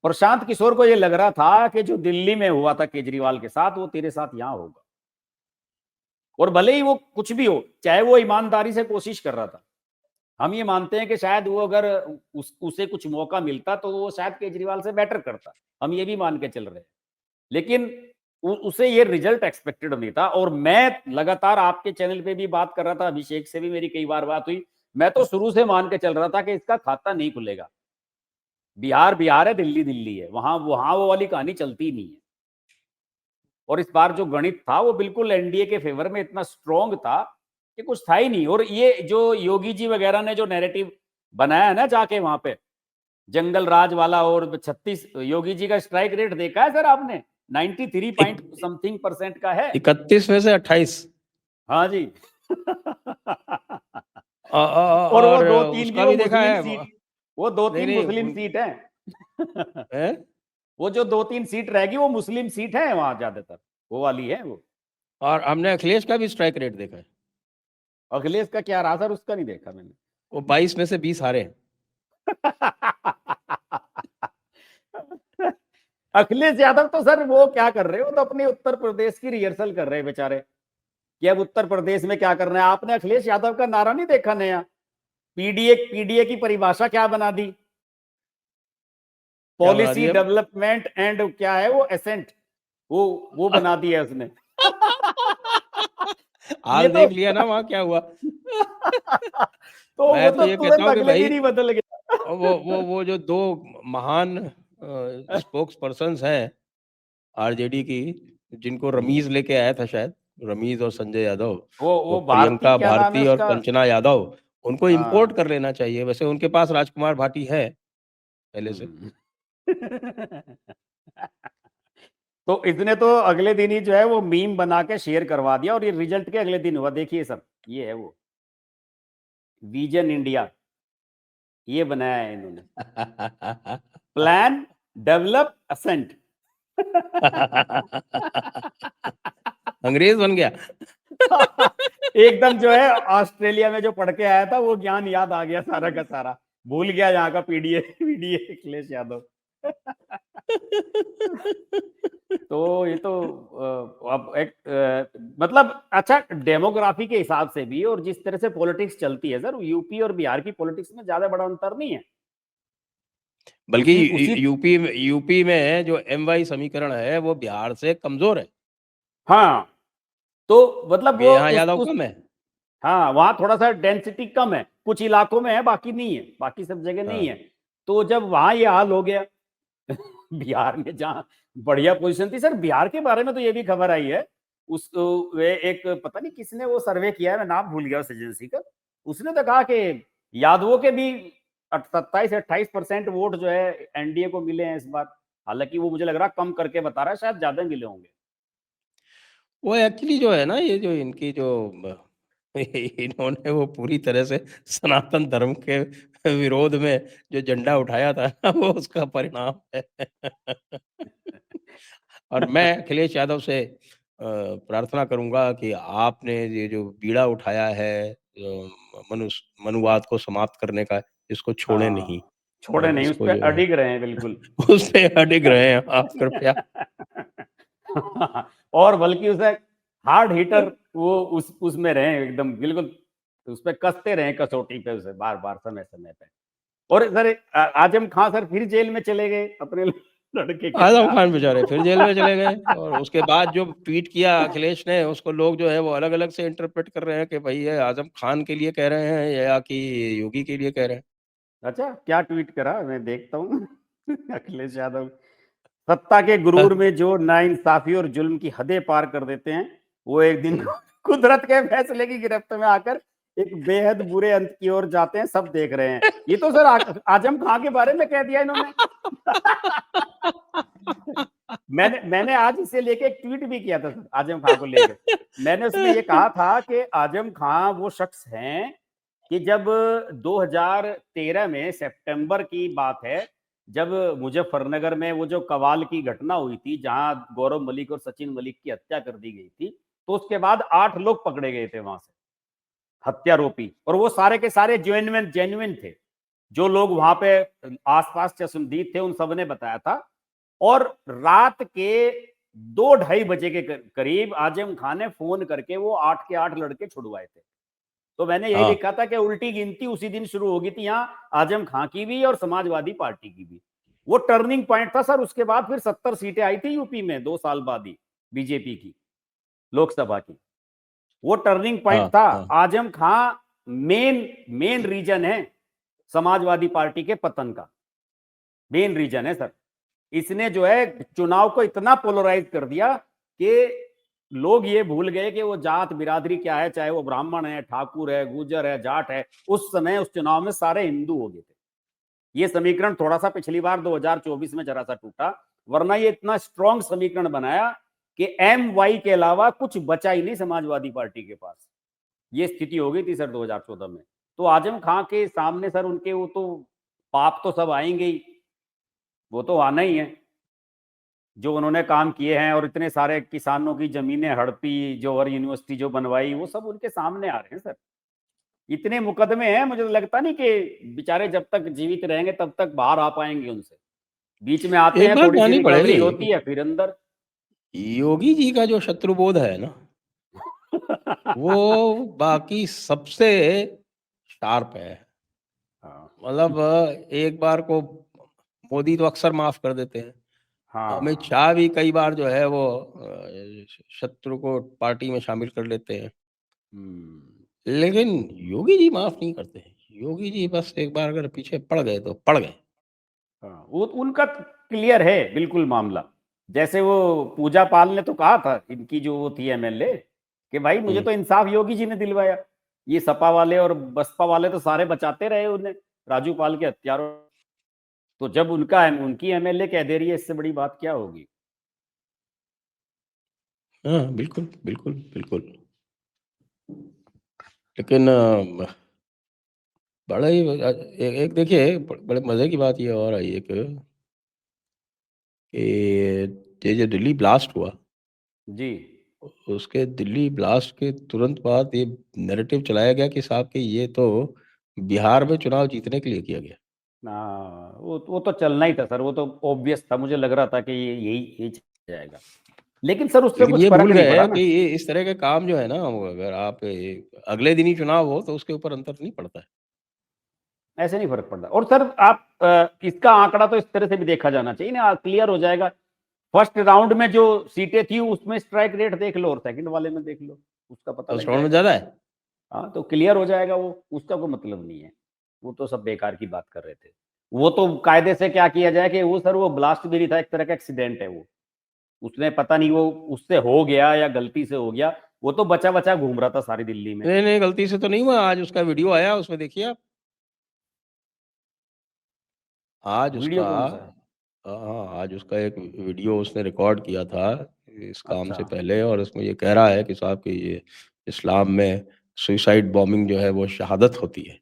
प्रशांत किशोर को ये लग रहा था कि जो दिल्ली में हुआ था केजरीवाल के साथ, वो तेरे साथ यहाँ होगा। और भले ही वो कुछ भी हो, चाहे वो ईमानदारी से कोशिश कर रहा था, हम ये मानते हैं कि शायद वो अगर उसे कुछ मौका मिलता तो वो शायद केजरीवाल से बेटर करता, हम ये भी मान के चल रहे हैं। लेकिन उसे ये रिजल्ट एक्सपेक्टेड नहीं था। और मैं लगातार आपके चैनल पे भी बात कर रहा था, अभिषेक से भी मेरी कई बार बात हुई, मैं तो शुरू से मान के चल रहा था कि इसका खाता नहीं खुलेगा। बिहार बिहार है, दिल्ली दिल्ली है, वहां वहां वो वाली कहानी चलती नहीं है। और इस बार जो गणित था वो बिल्कुल एनडीए के फेवर में इतना स्ट्रॉन्ग था कि कुछ था ही नहीं। और ये जो योगी जी वगैरह ने जो नैरेटिव बनाया है ना जाके वहां पे, जंगल राज वाला, और 36 योगी जी का स्ट्राइक रेट देखा है सर आपने? 93 पॉइंट समथिंग % का है। 31 में से 28। हाँ जी। और वो और दो तीन की उसका वो भी देखा मुस्लिम है। सीट, वो दो नहीं तीन नहीं मुस्लिम सीट है। है? वो जो 2-3 सीट रहेगी वो मुस्लिम सीट है वहां ज्यादातर, वो वाली है वो। और हमने अखिलेश का भी स्ट्राइक रेट देखा है। अखिलेश का क्या रहा सर, उसका नहीं देखा मैंने। वो 22 में से 20 हारे हैं। अखिलेश यादव तो सर वो क्या कर रहे हो, तो अपने उत्तर प्रदेश की रिहर्सल कर रहे हैं बेचारे, कि अब उत्तर प्रदेश में क्या करना है। आपने अखिलेश यादव का नारा नहीं देखा नया, पीडीए की परिभाषा क्या बना दी? क्या बना पॉलिसी दिया? डेवलपमेंट एंड क्या है वो, एसेंट, वो बना दिया है उसने। ये हाल तो देख लिया ना वहां क्या हुआ। तो वो मैं तो तो ये कहता तुरंत हूँ कि अगले भाई, दिन ही बदल गया। वो जो दो महान स्पोक्स पर्सन्स हैं आरजेडी की, जिनको रमीज़ लेके आया था शायद, रमीज़ और संजय यादव, वो वो भारती प्रियंका क्या नाम है भारती और उसका? कंचना यादव, उनको इम्पोर्ट हाँ। कर लेना चाहिए। वैसे उनके पास राजकुमार भाटी है पहले से। हम्म। तो इसने तो अगले दिन ही जो है वो मीम बना के शेयर करवा दिया, और ये रिजल्ट के अगले दिन हुआ। देखिए सर, ये है वो विजन इंडिया, ये बनाया है इन्होंने। Plan, develop, ascent. अंग्रेज बन गया। एकदम जो है ऑस्ट्रेलिया में जो पढ़ के आया था वो ज्ञान याद आ गया सारा का सारा, भूल गया यहाँ का पीडीए पीडीए अखिलेश यादव। तो ये तो अब एक मतलब अच्छा, डेमोग्राफी के हिसाब से भी और जिस तरह से पॉलिटिक्स चलती है सर, यूपी और बिहार की पॉलिटिक्स में ज्यादा बड़ा अंतर नहीं है। बल्कि उसी उसी यूपी में जो एमवाई समीकरण है वो बिहार से कमजोर है। हाँ, तो मतलब वो यहाँ यादव उस कम है। हाँ, वहां थोड़ा सा डेंसिटी कम है, कुछ इलाकों में है, बाकी नहीं है, बाकी सब जगह नहीं हाँ। है। तो जब वहां ये हाल हो गया बिहार में जहां बढ़िया पोजीशन थी सर, बिहार के बारे में तो ये भी खबर आई है, उस वे एक पता नहीं किसने वो सर्वे किया है, मैं नाम भूल गया उस एजेंसी का। उसने तो कहा कि यादवों के भी 27-28% वोट जो है एनडीए को मिले हैं इस बार। हालांकि वो मुझे लग रहा कम करके बता रहा है, शायद ज्यादा मिले होंगे। वो एक्चुअली जो है ना, ये जो इनकी जो इन्होंने वो पूरी तरह से सनातन धर्म के विरोध में जो झंडा उठाया था वो उसका परिणाम है। और मैं अखिलेश यादव से प्रार्थना करूंगा कि आपने ये जो बीड़ा उठाया है मनुवाद को समाप्त करने का, इसको छोड़े नहीं। हाँ, छोड़े नहीं, उस इसको पर जो है अडिग रहे हैं बिल्कुल। उस पे अडिग रहे हैं आप कृपया। और बल्कि उसे हार्ड हिटर वो उसमें रहे एकदम बिल्कुल, उस पे कसते रहे कसौटी पे उसे बार बार समय समय पे। और सर आजम खान सर फिर जेल में चले गए अपने लड़के के आजम साथ। खान बेचारे फिर जेल में चले गए, और उसके बाद जो ट्वीट किया अखिलेश ने, उसको लोग जो है वो अलग-अलग से इंटरप्रेट कर रहे हैं कि भाई ये आजम खान के लिए कह रहे हैं या कि योगी के लिए कह रहे हैं। अच्छा, क्या ट्वीट करा, मैं देखता हूँ। अखिलेश यादव, सत्ता के गुरूर में जो नाइंसाफी और जुल्म की हदें पार कर देते हैं, वो एक दिन हुँ। कुदरत के फैसले की गिरफ्त में आकर एक बेहद बुरे अंत की ओर जाते हैं, सब देख रहे हैं। ये तो सर आजम खां के बारे में कह दिया इन्होंने। मैंने आज इसे लेके एक ट्वीट भी किया था सर, आजम खां को लेकर। मैंने उसमें ये कहा था कि आजम खां वो शख्स हैं कि जब 2013 में सितंबर की बात है, जब मुजफ्फरनगर में वो जो कवाल की घटना हुई थी, जहां गौरव मलिक और सचिन मलिक की हत्या कर दी गई थी, तो उसके बाद 8 लोग पकड़े गए थे वहां से, हत्यारोपी, और वो सारे के सारे जेन्युइन थे। जो लोग वहां पे आसपास चश्मदीद थे उन सब ने बताया था। और रात के 2-2:30 बजे के करीब आजम खान ने फोन करके वो 8 के 8 लड़के छुड़वाए थे। तो मैंने यही हाँ, लिखा था कि उल्टी गिनती उसी दिन शुरू होगी थी यहाँ, आजम खां की भी और समाजवादी पार्टी की भी। वो टर्निंग पॉइंट था सर। उसके बाद फिर 70 सीटें आई थी यूपी में 2 साल बाद ही, बीजेपी की लोकसभा की। वो टर्निंग पॉइंट हाँ, था। हाँ। आजम खां मेन मेन रीजन है समाजवादी पार्टी के पतन का, मेन रीजन है सर। इसने जो है चुनाव को इतना पोलराइज कर दिया कि लोग ये भूल गए कि वो जात बिरादरी क्या है, चाहे वो ब्राह्मण है, ठाकुर है, गुजर है, जाट है। उस समय उस चुनाव में सारे हिंदू हो गए थे। ये समीकरण थोड़ा सा पिछली बार 2024 में जरा सा टूटा, वरना ये इतना स्ट्रॉन्ग समीकरण बनाया कि एम वाई के अलावा कुछ बचा ही नहीं समाजवादी पार्टी के पास। ये स्थिति हो गई थी सर 2014 में। तो आजम खां के सामने सर उनके वो तो पाप तो सब आएंगे ही, वो तो आना ही है। जो उन्होंने काम किए हैं और इतने सारे किसानों की जमीनें हड़पी, जौहर यूनिवर्सिटी जो बनवाई, वो सब उनके सामने आ रहे हैं सर। इतने मुकदमे हैं, मुझे तो लगता नहीं कि बेचारे जब तक जीवित रहेंगे तब तक बाहर आ पाएंगे उनसे। बीच में आते एक हैं, बात थोड़ी सी माननी रिकवरी पड़ेगी, होती है, फिर अंदर। योगी जी का जो शत्रुबोध है ना, वो बाकी सबसे शार्प है। हाँ, मतलब एक बार को मोदी तो अक्सर माफ कर देते हैं। अमित हाँ। शाह भी कई बार जो है वो शत्रु को पार्टी में शामिल कर लेते हैं। हम्म। लेकिन योगी जी माफ नहीं करते हैं। योगी जी बस एक बार अगर पीछे पड़ गए तो पड़ गए। हाँ, वो उनका क्लियर है बिल्कुल मामला। जैसे वो पूजा पाल ने तो कहा था, इनकी जो वो थी एमएलए, कि भाई मुझे तो इंसाफ योगी जी ने दिलवाया, ये सपा वाले और बसपा वाले तो सारे बचाते रहे उन्हें राजू पाल के हत्यारों। तो जब उनकी एमएलए कह दे रही है, इससे बड़ी बात क्या होगी। हाँ, बिल्कुल, बिल्कुल, बिल्कुल। लेकिन बड़ा ही एक देखिए बड़े मज़े की बात ये और आई एक कि ये जो दिल्ली ब्लास्ट हुआ, जी। उसके दिल्ली ब्लास्ट के तुरंत बाद ये नैरेटिव चलाया गया कि साहब कि ये तो बिहार में चुनाव जीतने के लिए किया गया। हाँ, वो तो चलना ही था सर, वो तो ऑब्वियस था, मुझे लग रहा था कि ये यही यही चल जाएगा। लेकिन सर उससे लेकिन कुछ ये फर्क भूल नहीं पड़ा गए कि ना। ये इस तरह के काम जो है ना, वो अगर आप अगले दिन ही चुनाव हो तो उसके ऊपर अंतर नहीं पड़ता है। ऐसे नहीं फर्क पड़ता। और सर आप इसका आंकड़ा तो इस तरह से भी देखा जाना चाहिए ना, क्लियर हो जाएगा। फर्स्ट राउंड में जो सीटें थी उसमें स्ट्राइक रेट देख लो और सेकंड वाले में देख लो, उसका पता फर्स्ट लग राउंड में जाएगा। ज़्यादा है? हाँ, तो क्लियर हो जाएगा वो, उसका कोई मतलब नहीं है। वो तो सब बेकार की बात कर रहे थे। वो तो कायदे से क्या किया जाए कि वो सर वो ब्लास्ट भी नहीं था, एक तरह का एक्सीडेंट है वो। उसने पता नहीं वो उससे हो गया या गलती से हो गया, वो तो बचा बचा घूम रहा था सारी दिल्ली में। नहीं, नहीं, गलती से तो नहीं हुआ। आज उसका वीडियो आया, उसमें देखिए आप। आज वीडियो उसका कौन सा है? हाँ, आज उसका एक वीडियो उसने रिकॉर्ड किया था इस काम अच्छा। से पहले, और उसमें ये कह रहा है कि साहब कि ये इस्लाम में सुसाइड बॉम्बिंग जो है वो शहादत होती है।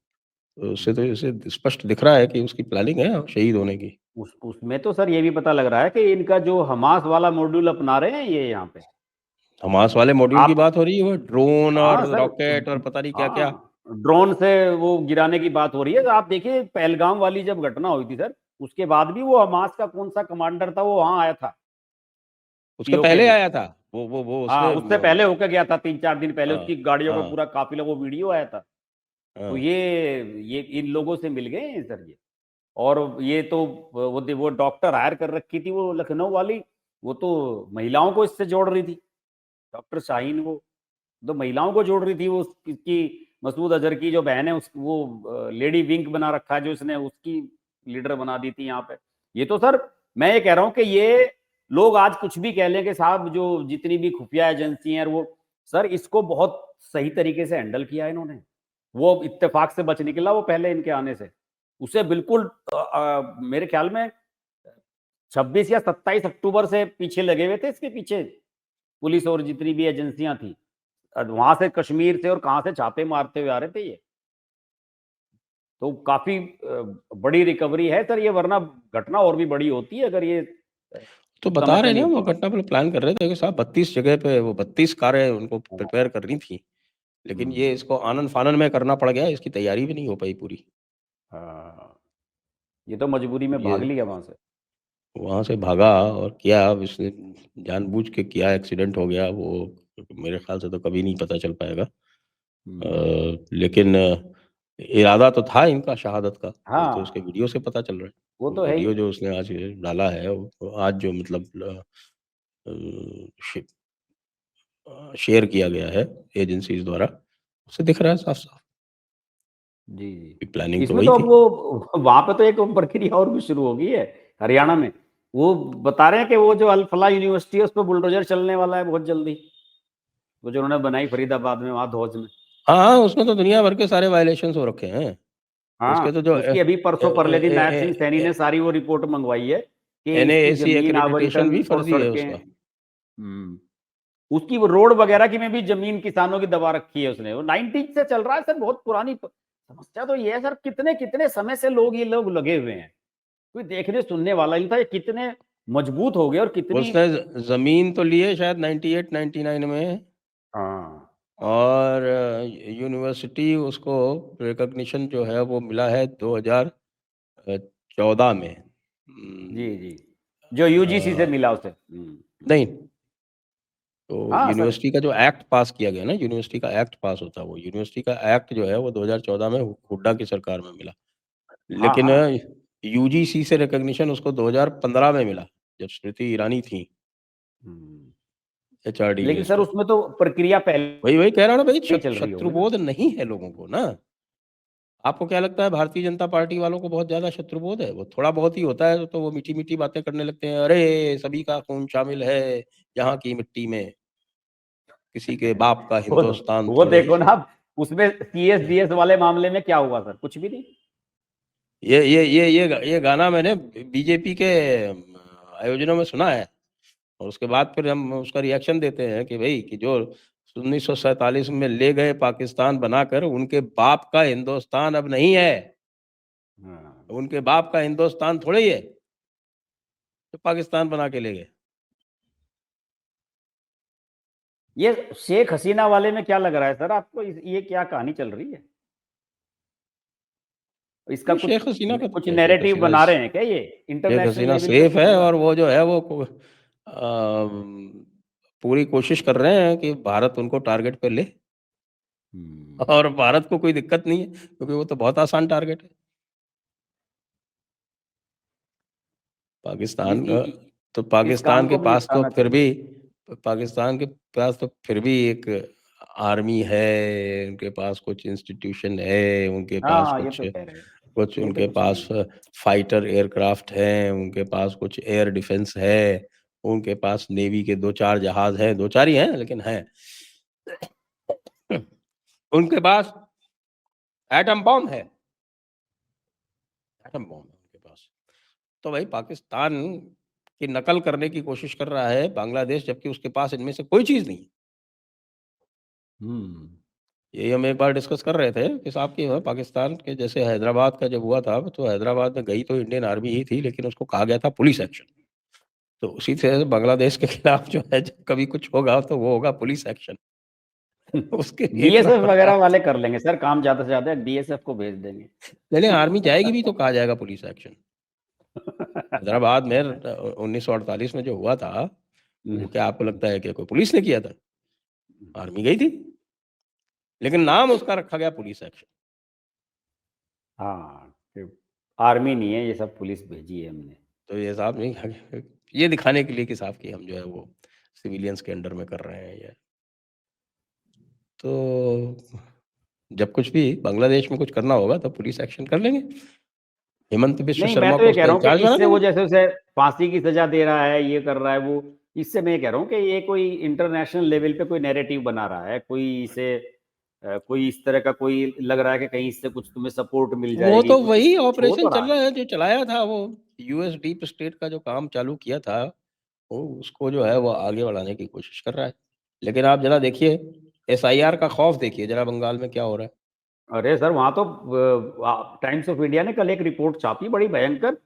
तो उससे तो इसे स्पष्ट दिख रहा है कि उसकी प्लानिंग है शहीद होने की। उसमें तो सर ये भी पता लग रहा है कि इनका जो हमास वाला मॉड्यूल अपना रहे हैं ये यहाँ पे। हमास वाले मॉड्यूल की आप बात हो रही है, वो ड्रोन और हाँ सर, रॉकेट और पता नहीं क्या-क्या। हाँ, ड्रोन से वो गिराने की बात हो रही है। आप देखिए पहलगाम वाली जब घटना हुई थी सर, उसके बाद भी वो हमास का कौन सा कमांडर था वो वहां आया था, उसके पीओके पहले में। आया था। वो हाँ, उसने उससे पहले होकर गया था 3-4 दिन पहले, हाँ, उसकी गाड़ियों का हाँ, पूरा काफिला, वो वीडियो आया था। तो हाँ। ये इन लोगों से मिल गए हैं सर ये। और ये तो वो डॉक्टर हायर कर रखी थी वो लखनऊ वाली, वो तो महिलाओं को इससे जोड़ रही थी। डॉक्टर शाहीन, वो तो महिलाओं को जोड़ रही थी। वो इसकी मसूद अजहर की जो बहन है, उस वो लेडी विंग बना रखा है जो इसने, उसकी लीडर बना दी थी यहाँ पे। ये तो सर मैं ये कह रहा हूँ कि ये लोग आज कुछ भी कह लें कि साहब जो जितनी भी खुफिया एजेंसी हैं वो, सर इसको बहुत सही तरीके से हैंडल किया है इन्होंने। वो इत्तेफाक से बच निकला वो पहले इनके आने से। उसे बिल्कुल मेरे ख्याल में 26 या 27 अक्टूबर से पीछे लगे हुए थे इसके पीछे, पुलिस और जितनी भी एजेंसियां थी। वहां से कश्मीर से और कहां से छापे मारते हुए आ रहे थे ये। तो काफी बड़ी रिकवरी है सर ये, वरना घटना और भी बड़ी होती है अगर ये तो समय बता पे रहे हैं नहीं ना, वो होती। घटना पे प्लान कर रहे थे कि साहब 32 जगह पे वो 32 कारें उनको प्रिपेयर करनी थी। लेकिन हम्म, ये इसको आनन-फानन में करना पड़ गया, इसकी तैयारी भी नहीं हो पाई पूरी। हाँ, ये तो मजबूरी में ये भाग लिया वहां से। वहाँ से भागा और किया, अब इसने जानबूझ के किया, एक्सीडेंट हो गया वो। मेरे ख्याल से तो कभी नहीं पता चल पाएगा। हम्म, लेकिन इरादा तो था इनका शहादत का, वो तो उसके हाँ, वीडियो से पता चल रहा है। वो वो तो है ही। वीडियो जो उसने आज डाला है, वो आज जो मतलब अ, शे शेयर किया गया है एजेंसीज़ द्वारा, उससे दिख रहा है साफ-साफ जी जी। कि प्लानिंग तो इसमें वही तो अब थी। वो वहां पे तो एक प्रक्रिया और भी शुरू हो गई है हरियाणा में। वो बता रहे हैं कि वो जो अल फलाह यूनिवर्सिटी है उस पर बुलडोजर चलने वाला है बहुत जल्दी, वो जो उन्होंने बनाई फरीदाबाद में वहां धौज में। हाँ, हाँ, उसमें तो दुनिया भर के सारे वायलेशंस हो रखे हैं। उसके तो हाँ, जो उसकी अभी परसों परले दिन नायब सिंह सैनी ने सारी वो रिपोर्ट मंगवाई है कि इसकी एनएएसी जमीन एक्रेडिटेशन भी आवंटन और फर्जी है सड़कें। उसका। उसकी वो रोड वगैरह की में भी जमीन किसानों की दबा रखी है उसने। वो 90 से चल रहा है सर, बहुत पुरानी समस्या तो ये है सर। कितने कितने समय से ये लोग लगे हुए हैं, कोई देखने सुनने वाला नहीं था। ये कितने मजबूत हो गए और कितनी। उसने ज़मीन तो ली है शायद 98-99 में, हाँ और यूनिवर्सिटी उसको रिकॉग्निशन जो है वो मिला है 2014 में। जी जी, जो यूजीसी से अ, मिला उसे। नहीं, तो हाँ सर। यूनिवर्सिटी का जो एक्ट पास किया गया ना, यूनिवर्सिटी का एक्ट पास होता है वो। यूनिवर्सिटी का एक्ट जो है वो 2014 में हुड्डा की सरकार में मिला। हाँ लेकिन हाँ। यूजीसी से रिकॉग्निशन उसको 2015 में मिला, जब स्मृति ईरानी थी हम्म। एचआरडी लेकिन लिस्ट सर में। उसमें तो प्रक्रिया पहले वही वही कह रहा हूँ ना भाई, ही चल रही होगी ना। शत्रुबोध नहीं है लोगों को ना। आपको क्या लगता है भारतीय जनता पार्टी वालों को बहुत ज्यादा शत्रुबोध है? वो थोड़ा बहुत ही होता है तो वो मीठी मीठी बातें करने लगते हैं, अरे सभी का खून शामिल है यहाँ की मिट्टी में, किसी के बाप का वो हिंदुस्तान वो थोड़े। देखो ना, उसमें सीएस डीएस वाले मामले में क्या हुआ सर? कुछ भी नहीं। ये गाना मैंने बीजेपी के आयोजनों में सुना है, और उसके बाद फिर हम उसका रिएक्शन देते हैं कि भाई कि जो 1947 में ले गए पाकिस्तान बनाकर, उनके बाप का हिंदुस्तान अब नहीं है। हाँ। उनके बाप का हिंदुस्तान थोड़े ही है तो पाकिस्तान बना के ले गए। ये शेख हसीना वाले में क्या लग रहा है सर आपको? ये क्या कहानी चल रही है? इसका कुछ शेख हसीना का तो कुछ क्या, नैरेटिव बना रहे हैं क्या ये शेख इंटरनेशनल हसीना लेवल पे सेफ कुछ है, होगा? और वो जो है वो पूरी कोशिश कर रहे हैं कि भारत उनको टारगेट पे ले, और भारत को कोई दिक्कत नहीं है क्योंकि वो तो बहुत आसान टारगेट है। पाकिस्तान इस, तो इस काम पाकिस्तान के को भी पास तो निपटाना फिर चाहिए। भी पाकिस्तान के पास तो फिर भी एक आर्मी है, उनके पास कुछ इंस्टीट्यूशन है, उनके पास हाँ, ये कुछ तो कह रहे हैं। कुछ नहीं तो उनके कुछ पास नहीं। फाइटर एयरक्राफ्ट हैं, उनके पास कुछ एयर डिफेंस है, उनके पास नेवी के 2-4 जहाज हैं, 2-4 ही हैं लेकिन हैं। उनके पास एटम बॉम्ब है, एटम बॉम्ब है उनके पास। तो भाई पाकिस्तान की नकल करने की कोशिश कर रहा है बांग्लादेश, जबकि उसके पास इनमें से कोई चीज नहीं है। हम्म। यही हम एक बार डिस्कस कर रहे थे कि साहब की पाकिस्तान के जैसे हैदराबाद का जब हुआ था, तो हैदराबाद में गई तो इंडियन आर्मी ही थी, लेकिन उसको कहा गया था पुलिस एक्शन। तो उसी तरह से बांग्लादेश के खिलाफ जो है जब कभी कुछ होगा तो वो होगा पुलिस एक्शन। उसके एक बीएसएफ नंबर वगैरह का। वाले कर लेंगे सर काम, ज्यादा से ज्यादा डीएसएफ को भेज देंगे। नहीं आर्मी जाएगी भी तो कहा जाएगा पुलिस एक्शन। हैदराबाद में 1948 में जो हुआ था, वो क्या आपको लगता है कि कोई पुलिस ने किया था? आर्मी गई थी, लेकिन नाम उसका रखा गया पुलिस एक्शन। हाँ, आर्मी नहीं है ये, सब पुलिस भेजी है हमने। तो ये साहब नहीं, ये दिखाने के लिए कि साहब की हम जो है वो सिविलियंस के अंडर में कर रहे हैं ये। तो जब कुछ भी बांग्लादेश में कुछ करना होगा तो पुलिस एक्शन कर लेंगे, हेमंत बिश्व नहीं, मैं शर्मा तो को ये कह उसका रहा हूँ कि इंचार्ज बना इससे वो देंगे। जैसे उसे फांसी की सजा दे रहा है, ये कर रहा है वो, इससे मैं ये कह रहा हूँ कि ये कोई इंटरनेशनल लेवल पे कोई नैरेटिव बना रहा है, कोई इसे कोई इस तरह का कोई लग रहा है कि कहीं इससे कुछ तुम्हें सपोर्ट मिल वो जाएगी, तो कुछ वही कुछ हो ऑपरेशन तो चल रहा रहा है जो चलाया था वो, यूएस डीप स्टेट का जो काम चालू किया था, वो उसको जो है वो आगे बढ़ाने की कोशिश कर रहा है। लेकिन आप जरा देखिए, एसआईआर का खौफ देखिए जरा बंगाल में क्या हो रहा है। है। अरे सर, वहां तो टाइम्स ऑफ इंडिया ने कल एक रिपोर्ट छापी बड़ी भयंकर।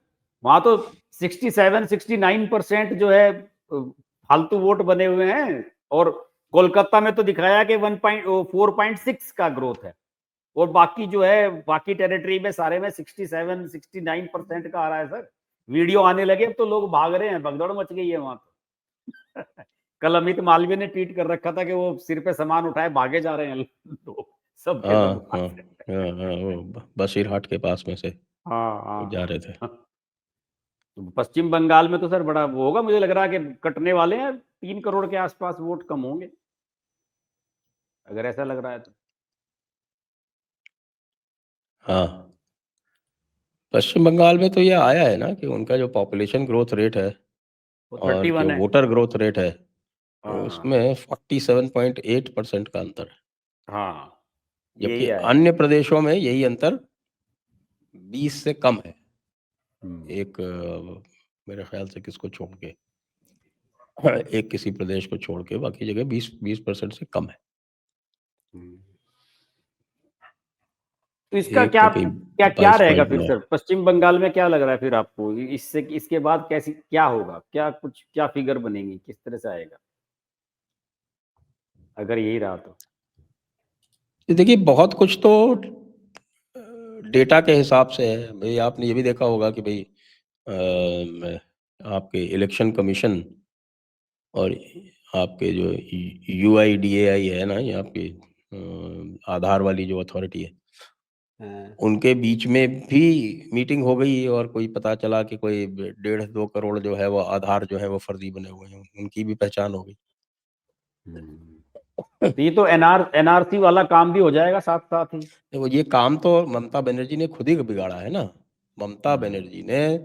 वहां तो 67-69% जो है फालतू वोट बने हुए हैं, और कोलकाता में तो दिखाया कि 4.6 का ग्रोथ है, और बाकी जो है बाकी टेरिटरी में सारे में 67-69% का आ रहा है सर। वीडियो आने लगे अब तो लोग भाग रहे हैं, भगदड़ मच गई है वहां तो। कल अमित मालवीय ने ट्वीट कर रखा था कि वो सिर पे सामान उठाए भागे जा रहे हैं लोग, सब के हाँ सब वहां हाँ से। हाँ हाँ, वो बसीरहाट के पास में से हाँ हाँ जा रहे थे। हाँ। तो पश्चिम बंगाल में तो सर बड़ा वो होगा, मुझे लग रहा है कि कटने वाले हैं, 3 करोड़ के आसपास वोट कम होंगे, अगर ऐसा लग रहा है तो। हाँ, पश्चिम बंगाल में तो ये आया है ना कि उनका जो पॉपुलेशन ग्रोथ रेट है वो और 31 जो है। वोटर ग्रोथ रेट है, हाँ उसमें 47.8% का अंतर है, हाँ, जबकि यही आया है। अन्य प्रदेशों में यही अंतर 20 से कम है। हम्म। एक मेरे ख्याल से किसको छोड़ के, एक किसी प्रदेश को छोड़ के बाकी जगह 20% से कम है। हम्म। तो इसका एक क्या तो कहीं क्या क्या रहेगा फिर 22.9। सर पश्चिम बंगाल में? क्या लग रहा है फिर आपको इससे, इसके बाद कैसी क्या होगा, क्या कुछ क्या फिगर बनेगी, किस तरह से आएगा अगर यही रहा तो? देखिए बहुत कुछ तो डेटा के हिसाब से है भाई। आपने ये भी देखा होगा कि भाई आपके इलेक्शन कमीशन और आपके जो यूआईडीएआई है ना, ये आपकी आधार वाली जो अथॉरिटी है, हाँ। उनके बीच में भी मीटिंग हो गई, और कोई पता चला कि कोई 1.5-2 करोड़ जो है वो आधार जो है वो फर्जी बने हुए हैं, उनकी भी पहचान हो गई। हम्म। तो ये तो एनआरसी वाला काम भी हो जाएगा साथ साथ ही। देखो ये काम तो ममता बनर्जी ने खुद ही बिगाड़ा है ना। ममता बनर्जी ने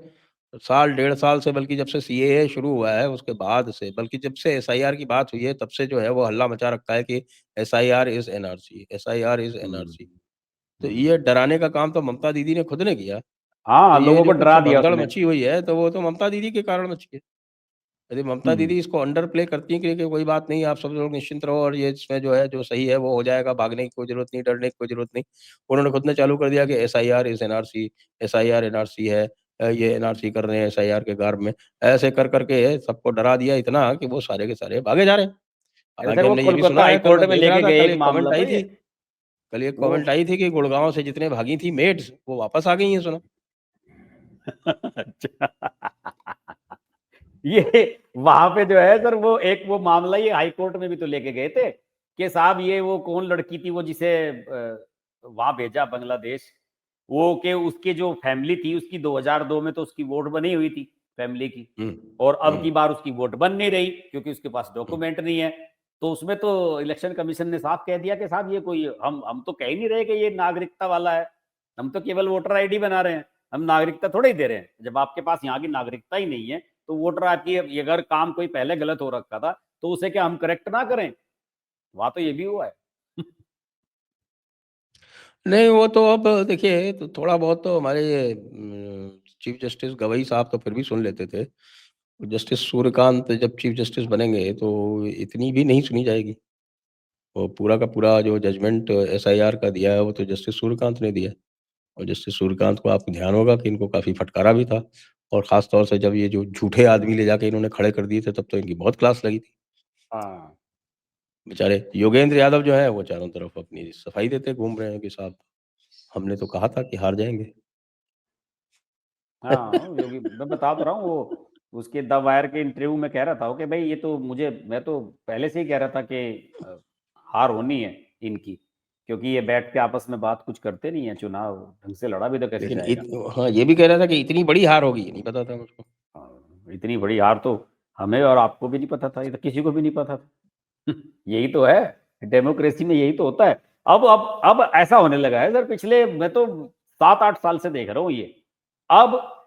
साल 1.5 साल से, बल्कि जब से सीएए शुरू हुआ है उसके बाद से, बल्कि जब से एसआईआर की बात हुई है तब से जो है वो हल्ला मचा रखा है कि SIR is NRC, SIR is hmm, NRC. तो हम्म। ये डराने का काम तो ममता दीदी ने खुद ने किया। तो हाँ, ये लोगों को जो कुछ डरा दिया भगदड़ उसने। मची हुई है तो वो तो ममता दीदी के कारण मची है। यदि ममता हम्म, दीदी इसको अंडर प्ले करती हैं कि कोई बात नहीं, आप सब लोग निश्चिंत रहो और ये इसमें जो है जो सही है वो हो जाएगा, भागने की कोई जरूरत नहीं, डरने की कोई जरूरत नहीं। उन्होंने खुद ने चालू कर दिया कि SIR is NRC, SIR NRC है, ये एनआरसी कर रहे हैं एसआईआर के गर्भ में। ऐसे कर करके सबको डरा दिया इतना कि वो सारे के सारे भागे जा रहे हैं। अरे सर हालांकि वो हमने ये भी कोलकाता सुना हाई है, कल कोर्ट मैं में देख रहा लेके था, गए कल एक एक मामला कमेंट तो आई ये। थी, कल एक वो कमेंट आई थी कि गुड़गांव से जितने भागी थी मेड्स वो वापस आ गई हैं, सुना। अच्छा। ये वहां पे जो है सर वो एक वो मामला ये हाई कोर्ट में भी तो लेके गए थे कि साहब ये वो कौन लड़की थी वो जिसे वहां भेजा बांग्लादेश, वो के उसके जो फैमिली थी उसकी 2002 में तो उसकी वोट बनी हुई थी फैमिली की, हम्म और अब की हम्म बार उसकी वोट बन नहीं रही क्योंकि उसके पास हम्म। डॉक्यूमेंट नहीं है। तो उसमें तो इलेक्शन कमीशन ने साफ कह दिया कि साहब ये कोई हम तो कह ही नहीं रहे कि ये नागरिकता वाला है, हम तो केवल वोटर आईडी बना रहे हैं, हम नागरिकता थोड़े ही दे रहे हैं। जब आपके पास यहाँ की नागरिकता ही नहीं है तो वोटर आपकी अगर काम कोई पहले गलत हो रखा था तो उसे क्या हम करेक्ट ना करें? वहां तो ये भी हुआ है। नहीं वो तो अब देखिए, तो थोड़ा बहुत तो हमारे ये चीफ जस्टिस गवई साहब तो फिर भी सुन लेते थे। जस्टिस सूर्यकांत जब चीफ जस्टिस बनेंगे तो इतनी भी नहीं सुनी जाएगी। वो पूरा का पूरा जो जजमेंट एसआईआर का दिया है वो तो जस्टिस सूर्यकांत ने दिया है। और जस्टिस सूर्यकांत को आपको ध्यान होगा कि इनको काफ़ी फटकारा भी था। और ख़ास तौर से जब ये जो झूठे आदमी ले जाके इन्होंने खड़े कर दिए थे तब तो इनकी बहुत क्लास लगी थी। हाँ, बेचारे योगेंद्र यादव जो है वो चारों तरफ अपनी सफाई देते घूम रहे हैं कि साहब हमने तो कहा था कि हार जाएँगे। हाँ, योगी मैं बता तो रहा हूँ वो उसके द वायर के इंटरव्यू में कह रहा था वो कि भाई ये तो मुझे मैं तो पहले से ही कह रहा था कि अ, हार होनी है इनकी, क्योंकि ये बैठ के आपस में बात कुछ करते नहीं है, चुनाव ढंग से लड़ा भी तो कैसे लेकिन जाएगा। हाँ, ये भी कह रहा था कि इतनी बड़ी हार होगी, ये नहीं पता था मुझको। इतनी बड़ी हार तो हमें और आपको भी नहीं पता था, ये तो किसी को भी नहीं पता था। यही तो है, डेमोक्रेसी में यही तो होता है। अब ऐसा होने लगा है सर, पिछले मैं तो 7-8 साल से देख रहा हूँ ये। अब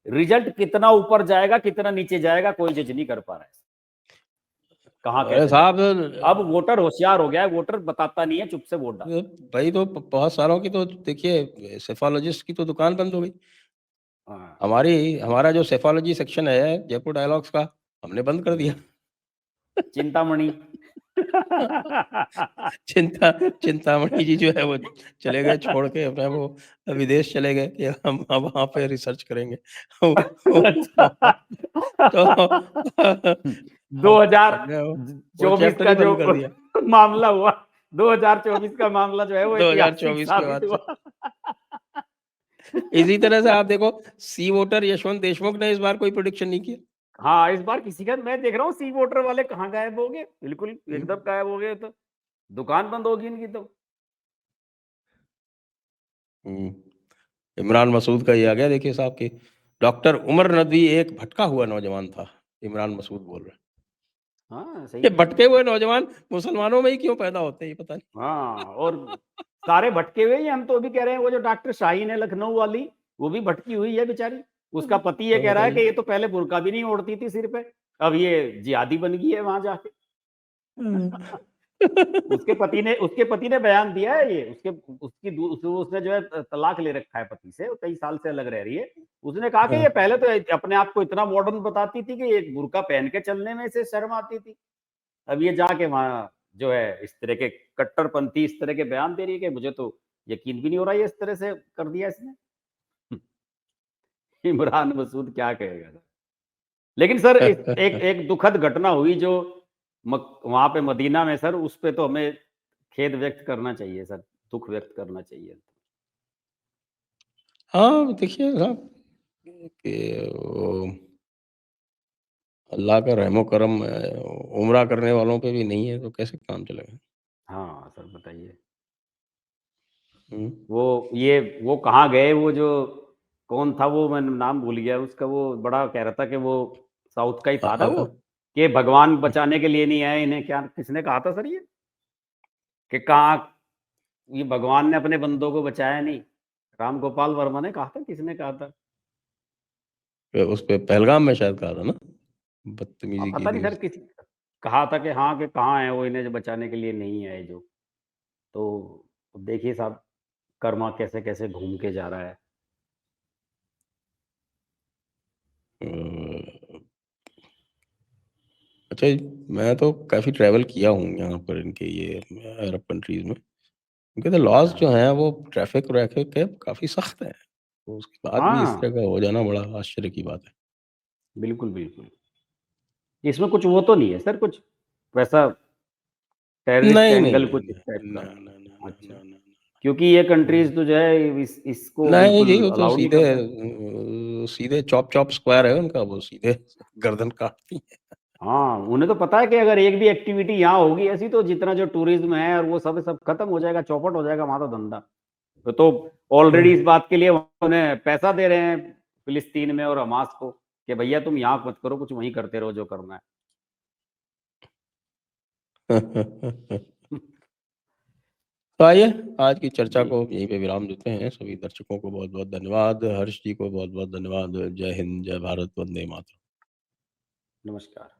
रिजल्ट कितना ऊपर जाएगा कितना नीचे जाएगा कोई जज नहीं कर पा रहा है, कहाँ अरे कैसे साहब जाएगा। अब वोटर होशियार हो गया है, वोटर बताता नहीं है, चुप से वोट डालता भाई तो बहुत सालों की तो देखिए सेफोलॉजिस्ट की तो दुकान बंद हो गई। है। हाँ। हमारा जो सेफोलॉजी सेक्शन है जयपुर डायलॉग्स का, हमने बंद कर दिया। चिंतामणि। चिंता चिंतामणि जी जो है वो चले गए छोड़ के अपना वो विदेश चले गए कि हम वहाँ पे रिसर्च करेंगे। अच्छा। तो हमने वो 2024 चैप्टर का ही जो बंद कर दिया। मामला हुआ, 2024 का मामला जो है वो ऐतिहासिक 2024 के साबित बाद से हुआ। इसी तरह से आप देखो, सी वोटर यशवंत देशमुख ने इस बार कोई प्रेडिक्शन नहीं किया। हाँ, इस बार किसी का मैं देख रहा हूँ सी वोटर वाले कहाँ गायब हो गए, बिल्कुल एकदम हम्म, गायब हो गए, तो दुकान बंद होगी इनकी तो। हम्म। इमरान मसूद का ये आ गया देखिए साहब की, डॉक्टर उमर नदवी एक भटका हुआ नौजवान था, इमरान मसूद बोल रहे हैं। हाँ, ये सही है भटके सर। हुए नौजवान मुसलमानों में ही क्यों पैदा होते हैं ये पता नहीं। हाँ, और सारे भटके हुए ही हम तो अभी कह रहे हैं, वो जो डॉक्टर शाहीन है लखनऊ वाली, वो भी भटकी हुई है बेचारी। उसका पति ये हाँ, कह रहा है कि बताइए। ये तो पहले बुर्का भी नहीं ओढ़ती थी सिर पे, अब ये जिहादी बन गई है वहां जाके। उसके पति ने बयान दिया है ये, उसने जो है तलाक ले रखा है पति से, वो कई साल से अलग रह रही है। उसने कहा कि हाँ, ये पहले तो अपने आप को इतना मॉडर्न बताती थी कि एक बुर्का पहन के चलने में इसे शर्म आती थी, अब ये जाके वहां जो है इस तरह के कट्टरपंथी इस तरह के बयान दे रही है कि मुझे तो यकीन भी नहीं हो रहा है इस तरह से कर दिया इसने। इमरान मसूद क्या कहेगा सर। लेकिन सर एक एक दुखद घटना हुई जो वहां पे मदीना में सर, उस पे तो हमें खेद व्यक्त करना चाहिए सर, दुख व्यक्त करना चाहिए। हाँ, देखिए साहब कि वो अल्लाह का रहमो करम उम्रा करने वालों पे भी नहीं है तो कैसे काम चलेगा। हाँ सर, बताइए। हम्म। वो कहाँ गए, वो जो कौन था वो, मैं नाम भूल गया उसका, वो बड़ा कह रहा था कि वो साउथ का ही अ- था ना अ- वो, अ- कि भगवान बचाने के लिए नहीं आए इन्हें, क्या किसने कहा था सर ये? कि कहाँ ये भगवान ने अपने बंदों को बचाया नहीं। राम गोपाल वर्मा ने कहा था, किसने कहा था? उस पे पहलगाम में शायद कहा था ना, बदतमीजी की पता नहीं थी सर, किस कहा था कि हाँ, कि कहाँ है वो, इन्हें जो बचाने के लिए नहीं है जो। तो देखिए साहब, कर्मा कैसे-कैसे घूम के जा रहा है। अ, अच्छा, मैं तो काफ़ी ट्रैवल किया हूँ यहाँ पर इनके ये अरब कंट्रीज़ में। इनके तो लॉज़ अच्छा। जो हैं वो ट्रैफ़िक-व्रैफ़िक के काफ़ी सख्त हैं। तो उसके बाद भी इस हाँ, तरह का हो जाना बड़ा आश्चर्य की बात है। बिल्कुल, बिल्कुल। इसमें कुछ वो तो नहीं है सर, कुछ वैसा टेररिस्ट नहीं, नहीं, एंगल नहीं, कुछ इस टाइप नहीं। का? ना, ना, ना, ना, अच्छा। ना, ना, क्योंकि ये ना। कंट्रीज़ तो जो है इसको नहीं जी, बिल्कुल वो तो अलाउ नहीं सीधे करते। सीधे चॉप-चॉप स्क्वायर है उनका, वो सीधे गर्दन काटती है। हाँ, उन्हें तो पता है कि अगर एक भी एक्टिविटी यहाँ होगी ऐसी, तो जितना जो टूरिज़्म है और वो सब खत्म हो जाएगा, चौपट हो जाएगा वहाँ तो धंधा। तो ऑलरेडी इस बात के लिए उन्हें पैसा दे रहे हैं फ़िलिस्तीन में और हमास को, कि भैया तुम यहाँ मत करो, कुछ वहीं करते रहो जो करना है। तो आइए, आज की चर्चा जी, को यहीं पे विराम देते हैं। सभी दर्शकों को बहुत-बहुत धन्यवाद। हर्ष जी को बहुत-बहुत धन्यवाद। जय हिंद, जय भारत, वंदे मातरम। नमस्कार।